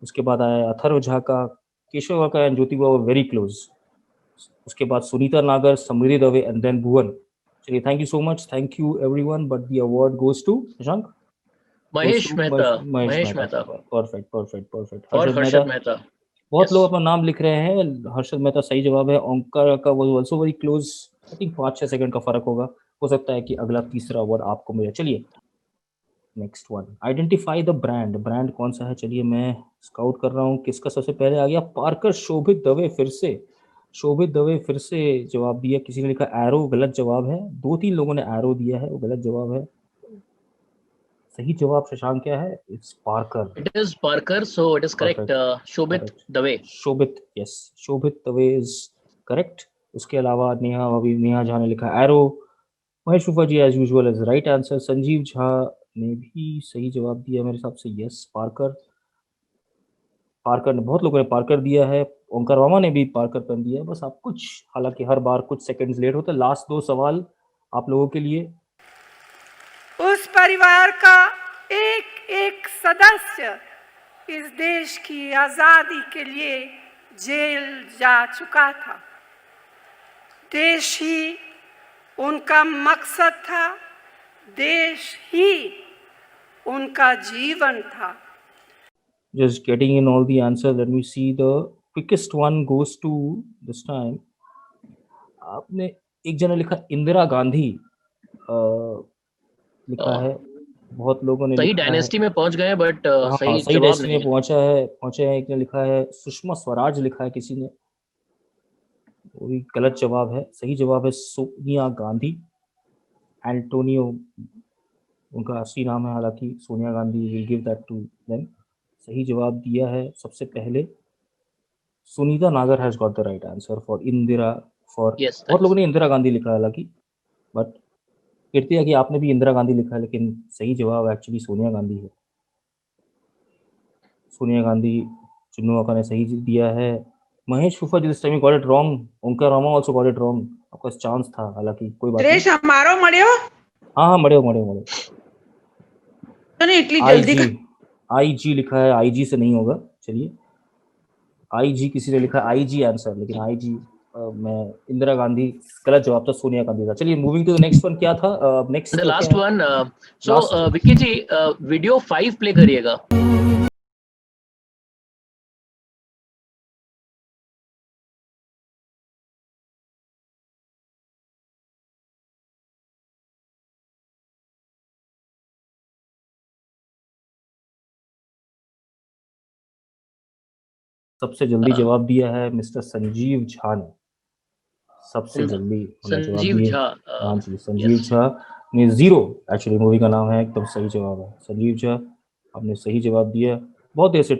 उसके बाद आया अथर्व झा का, केशव का and Jyoti Babu very close. उसके बाद सुनीता नागर, समृद्धि दवे एंड देन भुवन। चलिए thank you so much, thank you everyone, but the award goes to Shashank, Mahesh Mehta, Mahesh Mehta. Perfect perfect perfect. और हर्षद मेहता, बहुत लोग अपना नाम लिख रहे हैं। हर्षद मेहता सही जवाब है। ओंकार का वो also very close, I think 5-6 second का फर्क होगा, हो सकता है कि अगला तीसरा अवार्ड आपको मिले। चलिए next one, identify the brand, brand कौन सा है? चलिए मैं स्काउट कर रहा हूँ किसका सबसे पहले आ गया। पार्कर शोभित दवे, फिर से शोभित दवे फिर से जवाब दिया। किसी ने लिखा एरो, गलत जवाब है। 2-3 लोगों ने एरो दिया है, वो गलत जवाब है। सही जवाब शशांक क्या है? It's Parker, it is Parker, so it is correct. Shobhit Dave, Shobhit, yes Shobhit Dave is correct. उसके अलावा नेहा झा ने लिखा एरो। महेश फूफा ji as usual is right answer. Sanjeev Jha ने भी सही जवाब दिया मेरे हिसाब से, यस पार्कर। पार्कर ने, बहुत लोगों ने पार्कर दिया है। ओंकार वर्मा ने भी पार्कर पेन दिया है। बस आप कुछ, हालांकि हर बार कुछ सेकंड्स लेट होते हैं। लास्ट 2 सवाल आप लोगों के लिए। उस परिवार का एक एक सदस्य इस देश की आजादी के लिए जेल जा चुका था। देश ही उनका मकसद था, देश ही उनका जीवन था। Just getting in all the answers, let me see, the quickest one goes to this time. आपने एक जना लिखा इंदिरा गांधी लिखा है, बहुत लोगों ने सही लिखा डायनेस्टी है। में पहुंच गए, बट सही सही जवाब डायनेस्टी नहीं में है। पहुंचे हैं। एक ने लिखा है सुषमा स्वराज, लिखा है किसी ने, वो भी गलत जवाब है। सही जवाब है सोनिया गांधी, एंटोनियो उनका असली नाम है, हालांकि Sonia Gandhi, will give that to them. सही जवाब दिया है सबसे पहले Sunita Nagar, has got the right answer for Indira, for बहुत लोगों ने इंदिरा गांधी लिखा है हालांकि, बट कीर्तिया कि आपने भी इंदिरा गांधी लिखा है, लेकिन सही जवाब एक्चुअली सोनिया गांधी है। सोनिया गांधी चुन्नू का ने सही दिया है। महेश फूफा ji this time got it wrong. Omkar Rama also got it wrong. आपका चांस था, हालांकि कोई बात नहीं। हमारो मड़ियो हाँ मड़े इतनी जल्दी आईजी लिखा है, आईजी से नहीं होगा। चलिए आईजी किसी ने लिखा आईजी आंसर, लेकिन आईजी मैं इंदिरा गांधी गलत जवाब था, सोनिया गांधी था। चलिए moving to the next one, क्या था next? The last one, so Vicky ji video 5 play करिएगा। सबसे जल्दी जवाब दिया है मिस्टर संजीव झा ने, सबसे जल्दी संजीव झा, हाँ जी संजीव झा ने 0, एक्चुअली मूवी का नाम है, एकदम सही जवाब है संजीव झा, आपने सही जवाब दिया। बहुत देर से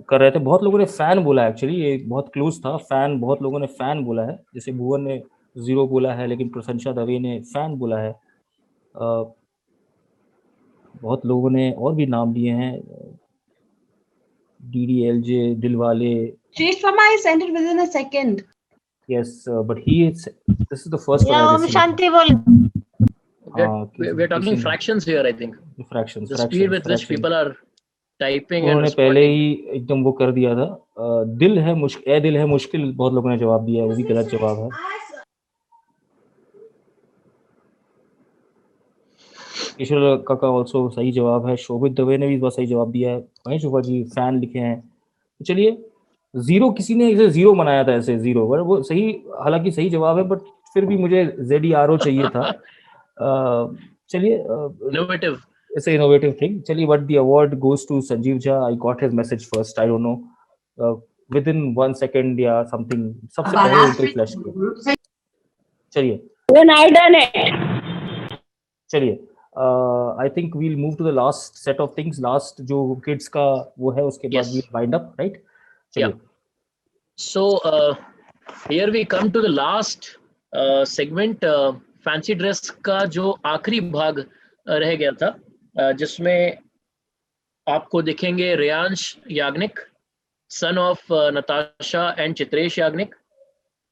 कर रहे थे, बहुत लोगों ने फैन बोला, एक्चुअली ये बहुत क्लोज था, फैन, बहुत लोगों ने फैन बोला है, जैसे भुवन ने 0 बोला है, लेकिन प्रशंसा दवे ने फैन बोला है। बहुत लोगों ने और भी नाम लिए हैं, DDLJ, Dilwale. Shrishma, I sent it within a second. Yes, but this is the first one. Yeah, Shanti bol. We're talking fractions here, I think. Fractions. The speed with which people are typing and उन्होंने पहले ही एकदम वो कर दिया था। दिल है मुश्किल, बहुत लोगों ने जवाब दिया, वो भी गलत जवाब है। किशोर काका ऑल्सो सही जवाब है। शोभित दवे ने भी बहुत सही जवाब दिया है। महेश फूफा जी फैन लिखे हैं। तो चलिए जीरो किसी ने इसे जीरो बनाया था, ऐसे जीरो, पर वो सही, हालांकि सही जवाब है, बट फिर भी मुझे ZERO चाहिए था। चलिए, innovative, it's an innovative thing. चलिए, but the award goes to Sanjeev Jha. I got his message first. I don't know, within 1 second या something, सबसे पहले एंट्री फ्लैश किया। चलिए, Then I done it. चलिए, I think we'll move to the last set of things. Last जो kids का वो है, उसके बाद we'll wind up, right? चलिए। So here we come to the last segment, fancy dress का जो आखिरी भाग रह गया था, जिसमें आपको दिखेंगे Reyansh Yagnik, son of Natasha and Chitresh Yagnik,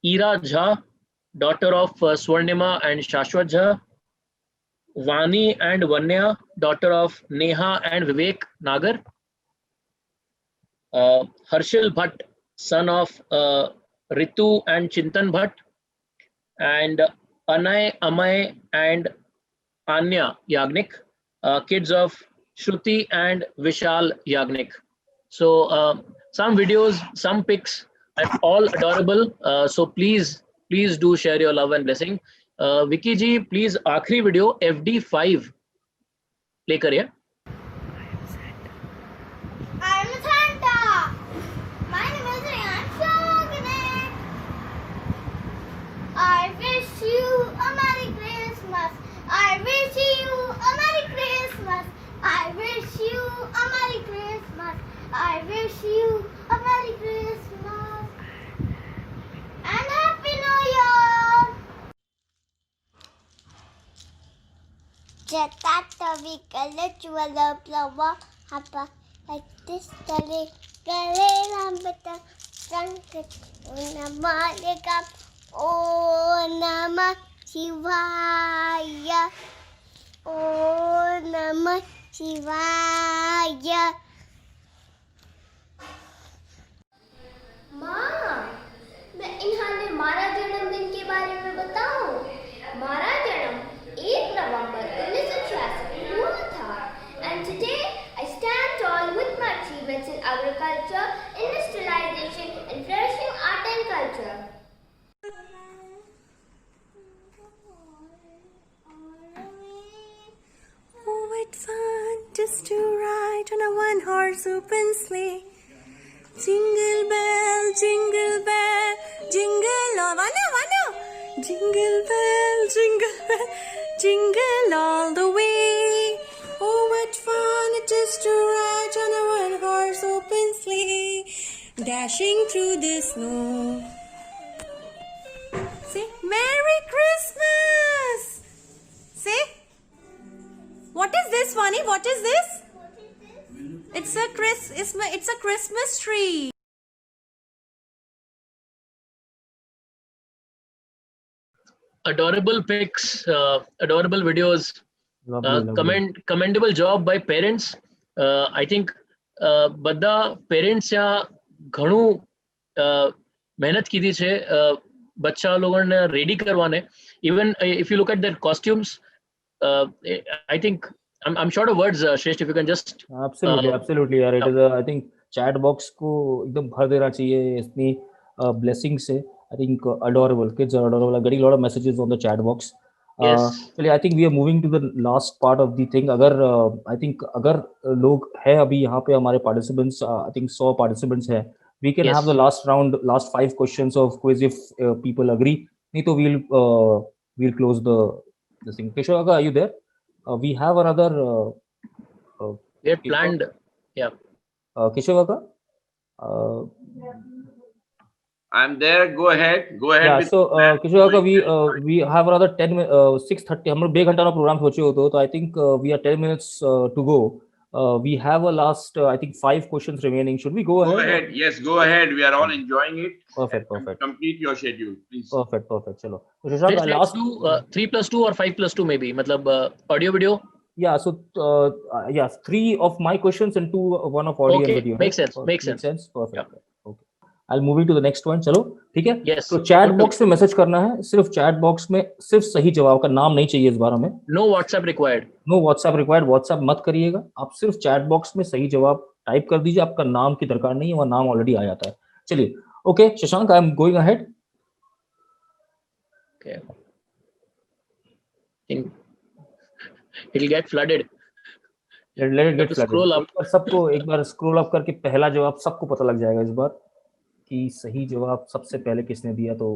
Ira Jha, daughter of Swarnima and Shashwat Jha, Vani and Vanya, daughter of Neha and Vivek Nagar, Harshil Bhatt, son of Ritu and Chintan Bhatt, and Anay, Amay and Anya Yagnik, kids of Shruti and Vishal Yagnik. So some videos, some pics are all adorable. So please do share your love and blessing. Vicky ji, please आखिरी video FD5 play करिए। I'm Santa. My name is Reyansh Yagnik. I wish you a Merry Christmas. I wish you a Merry Christmas. I wish you a Merry Christmas. I wish you a Merry Christmas and Happy New Year. Jatattavi kalachwala plawa hapa attistale kare lambata sankat unamalika o nama Shivaya, Om Namah Shivaya. माँ, मैं इन्हाने मारा जन्मदिन के बारे में बताऊं। मारा जन्म 1 नवंबर 1986 को हुआ था। And today I stand tall with my achievements in agriculture, industrialization, and flourishing art and culture. Oh, what fun just to ride on a one-horse open sleigh. Jingle bell, jingle all, Vanu. Jingle bell, jingle all the way. Oh, what fun it is to ride on a one-horse open sleigh, dashing through the snow. Say, Merry Christmas! Say, what is this, Vani? What is this? It's a Christmas tree. Adorable pics, adorable videos. Lovely. Commendable job by parents. I think બધા parents આ ઘણું મહેનત કીધી છે બચ્ચા લોકોને ready કરવાને. Even if you look at their costumes, I think I'm short of words, Shresth, if you can just absolutely यार, it is I think chat box को एकदम भर देना चाहिए इतनी blessings से. I think adorable, kids are adorable. I'm getting a lot of messages on the chat box. चलिए, I think we are moving to the last part of the thing. अगर I think अगर लोग हैं अभी यहाँ पे हमारे participants, I think 100 participants हैं, we can have the last round, last 5 questions of quiz if people agree. नहीं तो we'll close the thing. Keshav, are you there? We have another. We had planned. Yeah. Keshav, I'm there. Go ahead. Yeah. So Keshav, we have another 6:30. हम लोग 2 घंटा का programme सोचे होते हो, तो I think we are 10 minutes to go. We have a last, I think 5 questions remaining. Should we go ahead? Go ahead. Yes, go ahead. We are all enjoying it. Perfect. Complete your schedule, please. Perfect. चलो. Let's do 3+2 or 5+2 maybe. मतलब audio video. Yeah. So yes, 3 of my questions and 1 of audio and video. Makes sense. Perfect. Yeah. Okay. I'll move to the next one. चलो, ठीक है? Yes. तो chat box में message करना है. सिर्फ chat box में सिर्फ सही जवाब का नाम नहीं चाहिए इस बार हमें. No WhatsApp required. WhatsApp मत करिएगा. आप सिर्फ चैट बॉक्स में सही जवाब टाइप कर दीजिए. आपका नाम की दरकार नहीं है, वहाँ नाम ऑलरेडी आ जाता है. चलिए, okay Shashank, I am going ahead. Okay. It'll get flooded. Let it get Scroll up. सबको एक बार स्क्रॉल अप करके पहला जवाब सबको पता लग जाएगा इस बार कि सही जवाब सबसे पहले किसने दिया. तो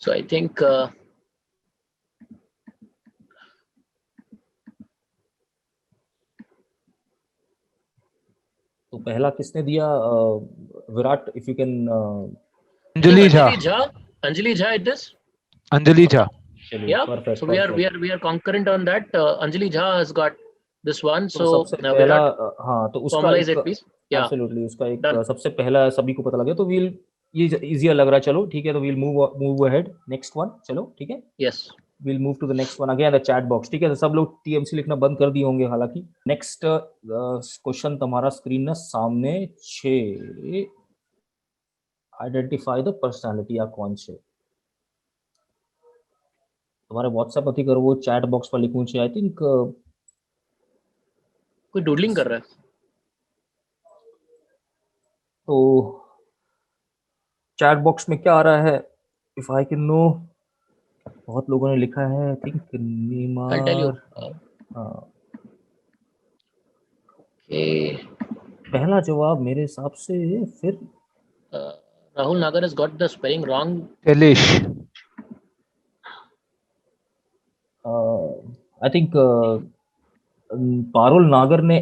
So I think तो पहला किसने दिया? Virat, if you can. Anjali Jha. Anjali Jha it is? Anjali Jha. Yeah. Perfect, So we are concurrent on that. Anjali Jha has got this one. तो So सबसे now पहला, Virat, हाँ, तो उसका formalize एक, it, please. Yeah. absolutely, उसका एक Done. सबसे पहला सभी को पता लग गया. तो वील, ये इजियर लग रहा है. चलो ठीक है, तो we'll move ahead. Next one. चलो ठीक है, Yes. we'll move to the next one. Again the chat box. ठीक है, तो सब लोग TMC लिखना बंद कर दिए होंगे. हालांकि नेक्स्ट क्वेश्चन तुम्हारा स्क्रीन में सामने 6. Identify the personality. या कौन से तुम्हारे व्हाट्सएप अति करो, वो चैट बॉक्स पर लिखूं चाहिए. आई थिंक कोई डूडलिंग कर रहा है. तो चैट बॉक्स में क्या आ रहा है? If I can know. बहुत लोगों ने लिखा है. I think I'll tell you. Okay. पहला जवाब मेरे हिसाब से फिर Rahul Nagar has got the spelling wrong. Shailesh. I think Parul नागर ने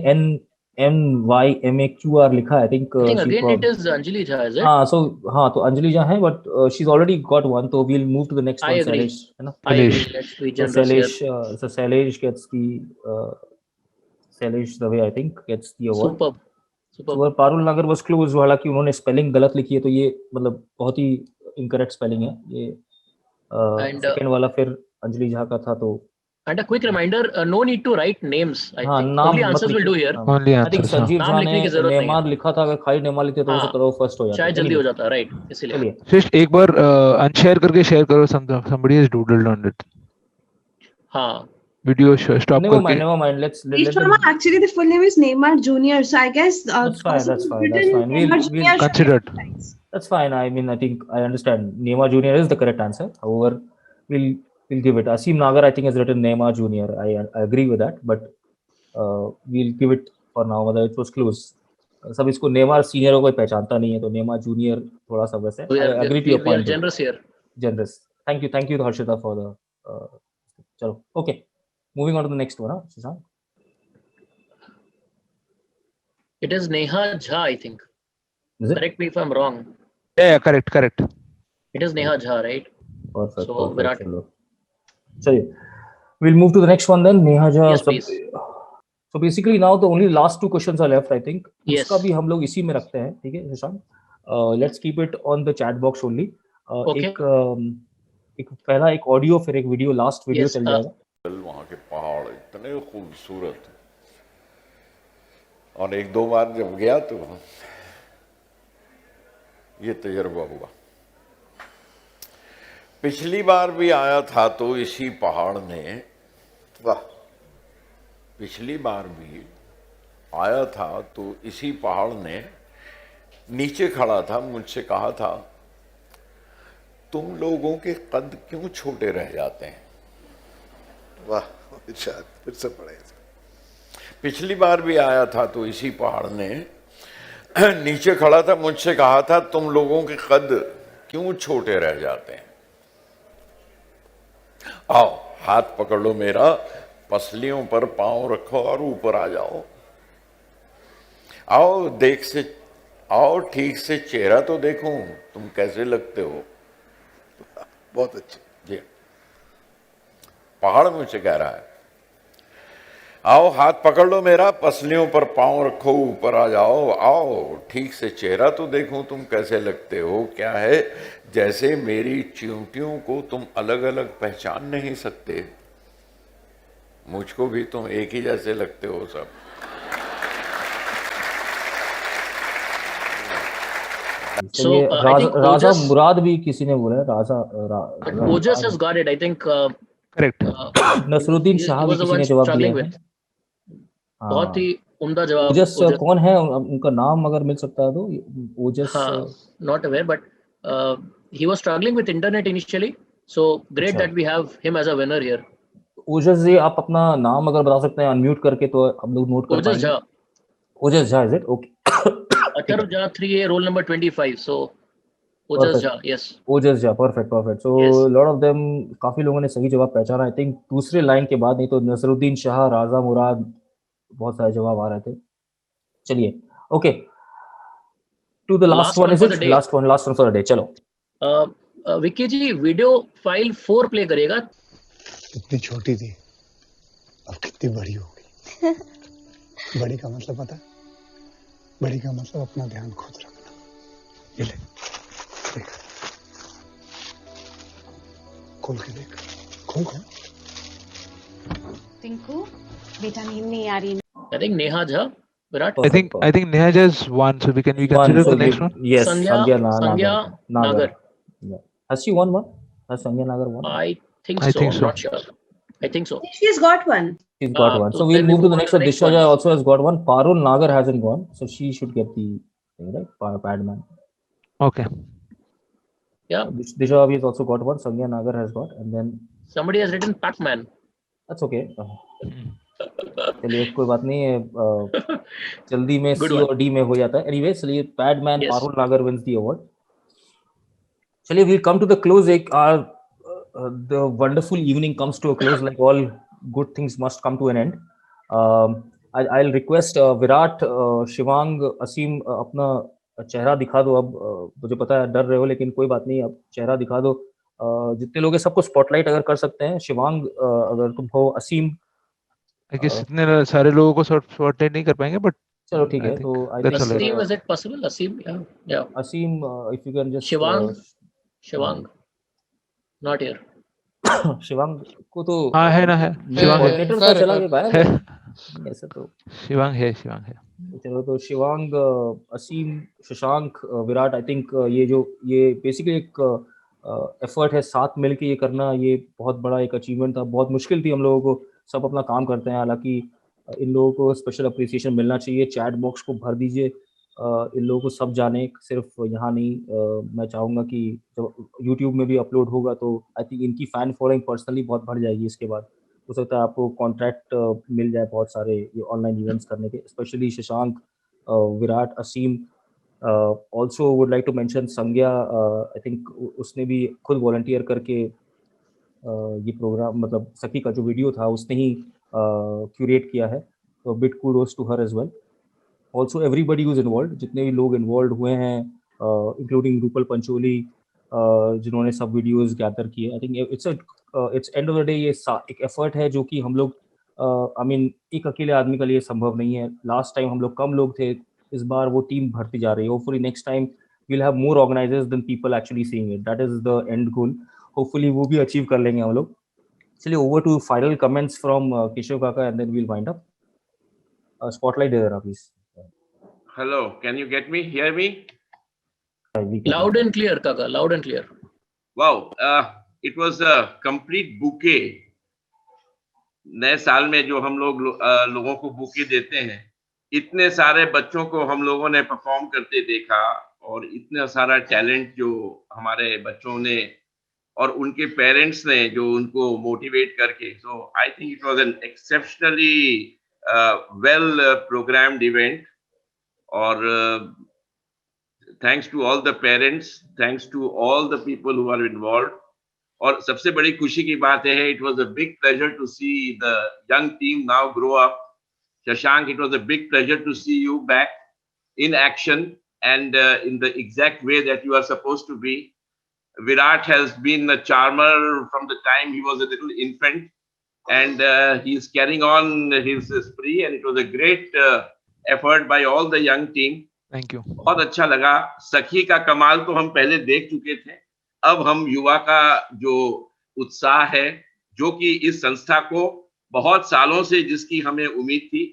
NYMAQR लिखा है. I think Again it is Anjali Jha, is it? हाँ, so हाँ, तो अंजलि झा है, but she is already got one. तो we'll move to the next I one. agree. Shailesh है ना. I agree. Let's be generous here. So Shailesh gets the Shailesh Dave, I think, gets the award. Superb. So Parul नागर was close. हालांकि उन्होंने spelling गलत लिखी है, तो ये मतलब बहुत ही इनकरेक्ट स्पेलिंग है ये. सेकंड वाला फिर अंजलि झा का था. तो And a quick reminder, no need to write names. I हाँ, think नाम only मत answers will do here. Only I think answers, Sanjeev नाम झा लिखने की ने जरूरत नहीं नेमार है. लिखा था. अगर खाली नेमार लिखते तो हो सकता है वो फर्स्ट हो जाता. शायद जल्दी हो जाता है, राइट, इसलिए. चलिए, श्रेष्ठ एक बार अनशेयर करके शेयर करो. somebody has doodled on it. हाँ. Video stop never करके. mind. Let's let them. Sharma, actually the full name is Neymar Junior, so I guess That's fine. Neymar We'll Junior should consider it. be nice. That's fine. I mean, I think I understand. Neymar Junior is the correct answer. However, we'll give it. Asim Nagar, I think, has written Neymar Junior. I agree with that, but we'll give it for now. Whether it was close. सब इसको Neymar senior को कोई पहचानता नहीं है, तो Neymar junior थोड़ा सा वैसे. I agree to your point. We are generous here. Generous. Thank you, Harshita, for the. चलो, okay. Moving on to the next one, Shashank. It is Neha Jha, I think. Is it? Correct me if I'm wrong. Yeah, correct. It is Neha Jha, right? Perfect. So Virat. चलिए, we'll move to the next one then. Neha Jha. Yes, please. So basically now the only last two questions are left, I think. Yes. उसका भी हम लोग इसी में रखते हैं, ठीक है Shashank? Let's keep it on the chat box only. Okay. एक पहला एक ऑडियो फिर एक वीडियो, लास्ट वीडियो चल जाएगा. वहाँ के पहाड़ इतने खूबसूरत, और एक दो बार जब गया तो ये तजर्बा हुआ. पिछली बार भी आया था तो इसी पहाड़ ने, वाह, पिछली बार भी आया था तो इसी पहाड़ ने नीचे खड़ा था, मुझसे कहा था, तुम लोगों के कद क्यों छोटे रह जाते हैं. वाह, फिर से पढ़े. पिछली बार भी आया था तो इसी पहाड़ ने नीचे खड़ा था, मुझसे कहा था, तुम लोगों के कद क्यों छोटे रह जाते हैं. आओ हाथ पकड़ लो मेरा, पसलियों पर पांव रखो और ऊपर आ जाओ. आओ ठीक से चेहरा तो देखूं, तुम कैसे लगते हो. बहुत अच्छे जी. पहाड़ मुझसे कह रहा है, आओ हाथ पकड़ लो मेरा, पसलियों पर पांव रखो, ऊपर आ जाओ. आओ ठीक से चेहरा तो देखूं, तुम कैसे लगते हो. क्या है, जैसे मेरी चींटियों को तुम अलग अलग पहचान नहीं सकते, मुझको भी तुम एक ही जैसे लगते हो सब. So, राजा मुराद भी किसी ने बोला है. राजा Ojas has got it, I think. Correct. Nasruddin Shah भी किसी ने जवाब दिया है. बहुत ही उम्दा जवाब। ओजस कौन है, उनका नाम अगर मिल सकता है तो। ओजस, not aware, but he was struggling with internet initially, so great अच्छा। that we have him as a winner here. ओजस जी, आप अपना नाम अगर बता सकते हैं अनम्यूट करके तो हम लोग नोट कर ओजस पाएंगे। Jha. Ojas Jha, is it? Okay. Atharva Jha 3A, roll number 25, so Ojas Jha, yes. Ojas Jha, perfect. So lot of them, काफी लोगों ने सही जवाब पहचाना आई थिंक दूसरे लाइन के बाद, नहीं तो नसरुद्दीन शाह, राजा मुराद, बहुत सारे जवाब आ रहे थे। चलिए, okay, to the last one, is it? Last one for the day. चलो Vicky ji, video file 4 play करेगा। इतनी छोटी थी, अब कितनी बड़ी हो गई। बड़ी का मतलब पता है? बड़ी का मतलब अपना ध्यान खुद रखना। ये ले, देख, खोल के देख, खोल। टिंकू, बेटा नींद नहीं आ रही। I think Neha Jha, Virat. I think Neha Jha is one, so we consider the next one. Yes, Sandhya Nagar. Yeah. Has she won one? Has Sandhya Nagar won? I think so. I'm not sure. I think so. She's got one. She's got one. So we'll move to the next one. Disha Jha also has got one. Parul Nagar hasn't gone, so she should get the thing, right? Padman. Okay. Yeah. Disha has also got one. Sandhya Nagar has got, and then somebody has written Pac-Man. That's okay. चलिए, कोई बात नहीं है, जल्दी में C और D में हो जाता है। एनीवे, चलिए, Padman, Parul Nagar wins the award. चलिए, we come to the close. एक the wonderful evening comes to a close, like all good things must come to an end. I will request Virat, Shivang, Aseem, अपना चेहरा दिखा दो। अब मुझे पता है डर रहे हो, लेकिन कोई बात नहीं, अब चेहरा दिखा दो। जितने लोग हैं सबको स्पॉटलाइट अगर कर सकते हैं। शिवांग, अगर तुम हो, असीम, I guess इतने सारे लोगों को स्पॉटलाइट नहीं कर पाएंगे, बट चलो ठीक है। तो Asim, is it possible? Asim, yeah. Asim, if you can just Shivang, not here. Shivang को तो हाँ है ना, है शिवांग है, कोऑर्डिनेटर का चला गया भाई, ऐसा तो शिवांग है। चलो, तो शिवांग, असीम, शशांक, विराट, आई थिंक ये बेसिकली एक एफर्ट है, साथ मिलके ये करना, ये बहुत बड़ा एक अचीवमेंट था। बहुत मुश्किल थी, हम लोगों को, सब अपना काम करते हैं, हालांकि इन लोगों को स्पेशल अप्रिसिएशन मिलना चाहिए। चैट बॉक्स को भर दीजिए, इन लोगों को सब जाने, सिर्फ यहाँ नहीं। मैं चाहूँगा कि जब यूट्यूब में भी अपलोड होगा तो आई थिंक इनकी फ़ैन फॉलोइंग पर्सनली बहुत बढ़ जाएगी। इसके बाद हो सकता है आपको कॉन्ट्रैक्ट मिल जाए बहुत सारे ये ऑनलाइन इवेंट्स करने के, specially Shashank, Virat, Aseem. Also would like to mention Sangya, I think उसने भी खुद वॉलंटियर करके ये प्रोग्राम, मतलब सखी का जो वीडियो था उसने ही क्यूरेट किया है, तो big kudos to her as well. Also everybody who is involve, जितने भी लोग इन्वॉल्व हुए हैं, इंक्लूडिंग रूपल पंचोली, जिन्होंने सब वीडियोस गैदर किए। I think it's end of the day ये एक एफर्ट है जो कि हम लोग, आई मीन, एक अकेले आदमी के लिए संभव नहीं है। लास्ट टाइम हम लोग कम लोग थे, इस बार वो टीम बढ़ती जा रही है। Hopefully next time we'll have more organizers than people actually seeing it, that is the end goal. Hopefully वो भी अचीव कर लेंगे हम लोग। चलिए, over to final comments from Keshav काका and then we'll wind up. Spotlight दे देना please. Hello, can you get me? Hear me? Loud and clear, Kaka. Loud and clear. Wow, it was a complete bouquet. नए साल में जो हम लोग लोगों को बुके देते हैं, इतने सारे बच्चों को हम लोगों ने परफॉर्म करते देखा, और इतना सारा टैलेंट जो हमारे बच्चों ने और उनके पेरेंट्स ने जो उनको मोटिवेट करके, so I think it was an exceptionally well programmed event. और thanks to all the parents, thanks to all the people who are involved. और सबसे बड़ी खुशी की बात है, it was a big pleasure to see the young team now grow up. Shashank, it was a big pleasure to see you back in action and in the exact way that you are supposed to be. Virat has been a charmer from the time he was a little infant, and he is carrying on his spree, and it was a great effort by all the young team. Thank you. बहुत अच्छा लगा। सखी का कमाल तो हम पहले देख चुके थे, अब हम युवा का जो उत्साह है, जो कि इस संस्था को बहुत सालों से जिसकी हमें उम्मीद थी,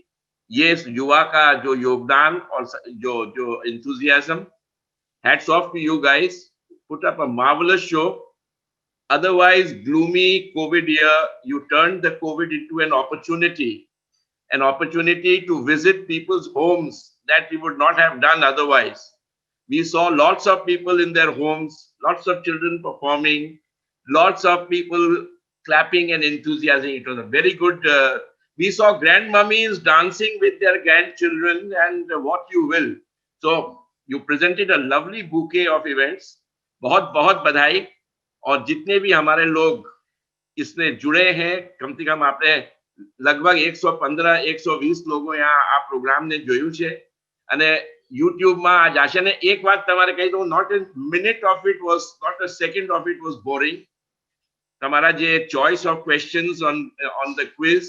ये युवा का जो योगदान और जो enthusiasm, hats off to you guys, put up a marvelous show. Otherwise gloomy COVID year, you turned the COVID into an opportunity an opportunity to visit people's homes that we would not have done otherwise. We saw lots of people in their homes, lots of children performing, lots of people clapping and enthusiasm. It was a very good. We saw grandmummies dancing with their grandchildren and what you will. So you presented a lovely bouquet of events. बहुत बहुत बधाई. और जितने भी हमारे लोग इसमें जुड़े हैं, कम से कम आपने लगभग 115-120 लोगों यहाँ આ પ્રોગ્રામને જોયું છે અને યુટ્યુબમાં આ જાશને એક વાત તમારે કહી દઉં, not a minute of it was, not a second of it was boring. તમારા જે choice of questions on the quiz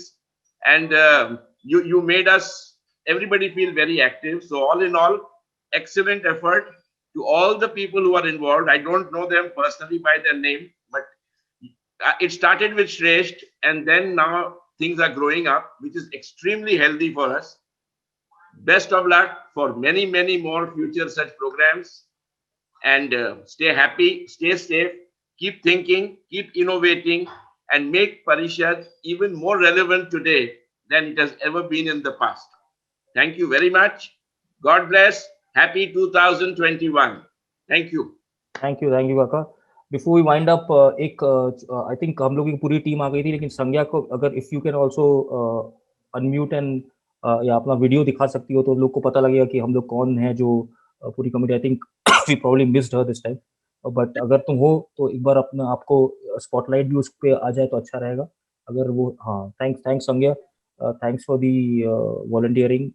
and you made us, everybody feel very active. So all in all, excellent effort to all the people who are involved. I don't know them personally by their name, but it started with Shresht and then now things are growing up, which is extremely healthy for us. Best of luck for many, many more future such programs, and stay happy, stay safe, keep thinking, keep innovating, and make Parishad even more relevant today than it has ever been in the past. Thank you very much. God bless. Happy 2021. Thank you. Thank you काका. Before we wind up, I think हम लोग की पूरी team आ गई थी, लेकिन संज्ञा को अगर if you can also unmute and या अपना वीडियो दिखा सकती हो तो लोग को पता लगेगा कि हम लोग कौन है जो पूरी committee. I think we probably missed her this time, but अगर तुम हो तो एक बार अपना आपको स्पॉटलाइट भी उस पे आ जाए तो अच्छा रहेगा. अगर वो हाँ, thanks संज्ञा, thanks for the volunteering.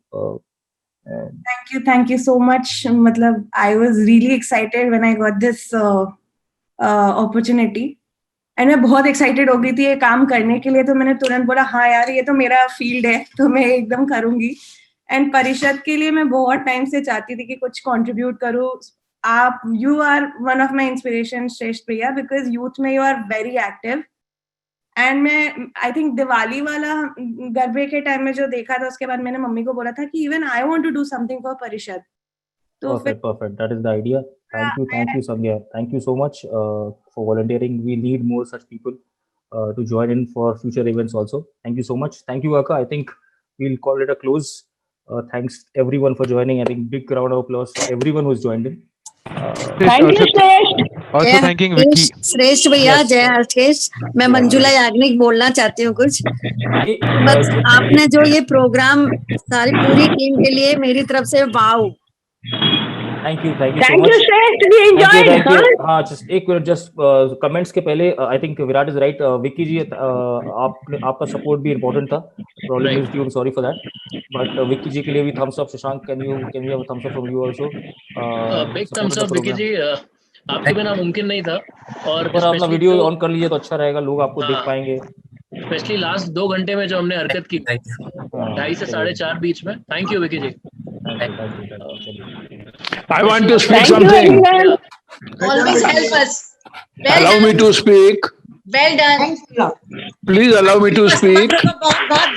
Thank you so much. मतलब I was really excited when I got this opportunity. And मैं बहुत एक्साइटेड हो गई थी ये काम करने के लिए, तो मैंने तुरंत बोला हाँ यार ये तो मेरा फील्ड है, तो मैं एकदम करूंगी. एंड परिषद के लिए मैं बहुत टाइम से चाहती थी कि कुछ कंट्रीब्यूट करूं. आप you are one of my inspiration Shreshth भैया, बिकॉज यूथ में you are very active. And मैं आई थिंक दिवाली वाला गरबे के टाइम में जो देखा था, उसके बाद मैंने मम्मी को बोला था कि even I want to do something for Parishad. तो perfect, that is the idea. Thank you Sandhya, thank you so much for volunteering. We need more such people to join in for future events also. Thank you so much. Thank you Aka. I think we'll call it a close. Thanks everyone for joining. I think big round of applause for everyone who's joined in. Thank you Shresh. Also thanking Vicky. श्रेष्ठ भैया, जय हर्षेश. मैं मंजुला याग्निक बोलना चाहती हूँ कुछ. बस आपने जो ये प्रोग्राम सारी पूरी टीम के लिए मेरी तरफ से wow. Thank you so much. Shresh, we enjoyed. हाँ, just एक मिनट, just comments के पहले I think Virat is right. Vicky जी, आपका सपोर्ट भी इम्पोर्टेंट था. Probably missed you. I'm sorry for that. But Vicky जी के लिए भी thumbs up. Shashank, can we have a thumbs up from you also? Big thumbs up Vicky जी. आपके बिना मुमकिन नहीं था. और पर अपना वीडियो ऑन कर लीजिए तो अच्छा रहेगा, लोग आपको देख पाएंगे. स्पेशली लास्ट 2 घंटे में जो हमने हरकत की 2:30 से 4:30 बीच में. Thank you Vicky ji. I want to speak something. Always help us. Allow me to speak. Well done. Please allow me to speak. बहुत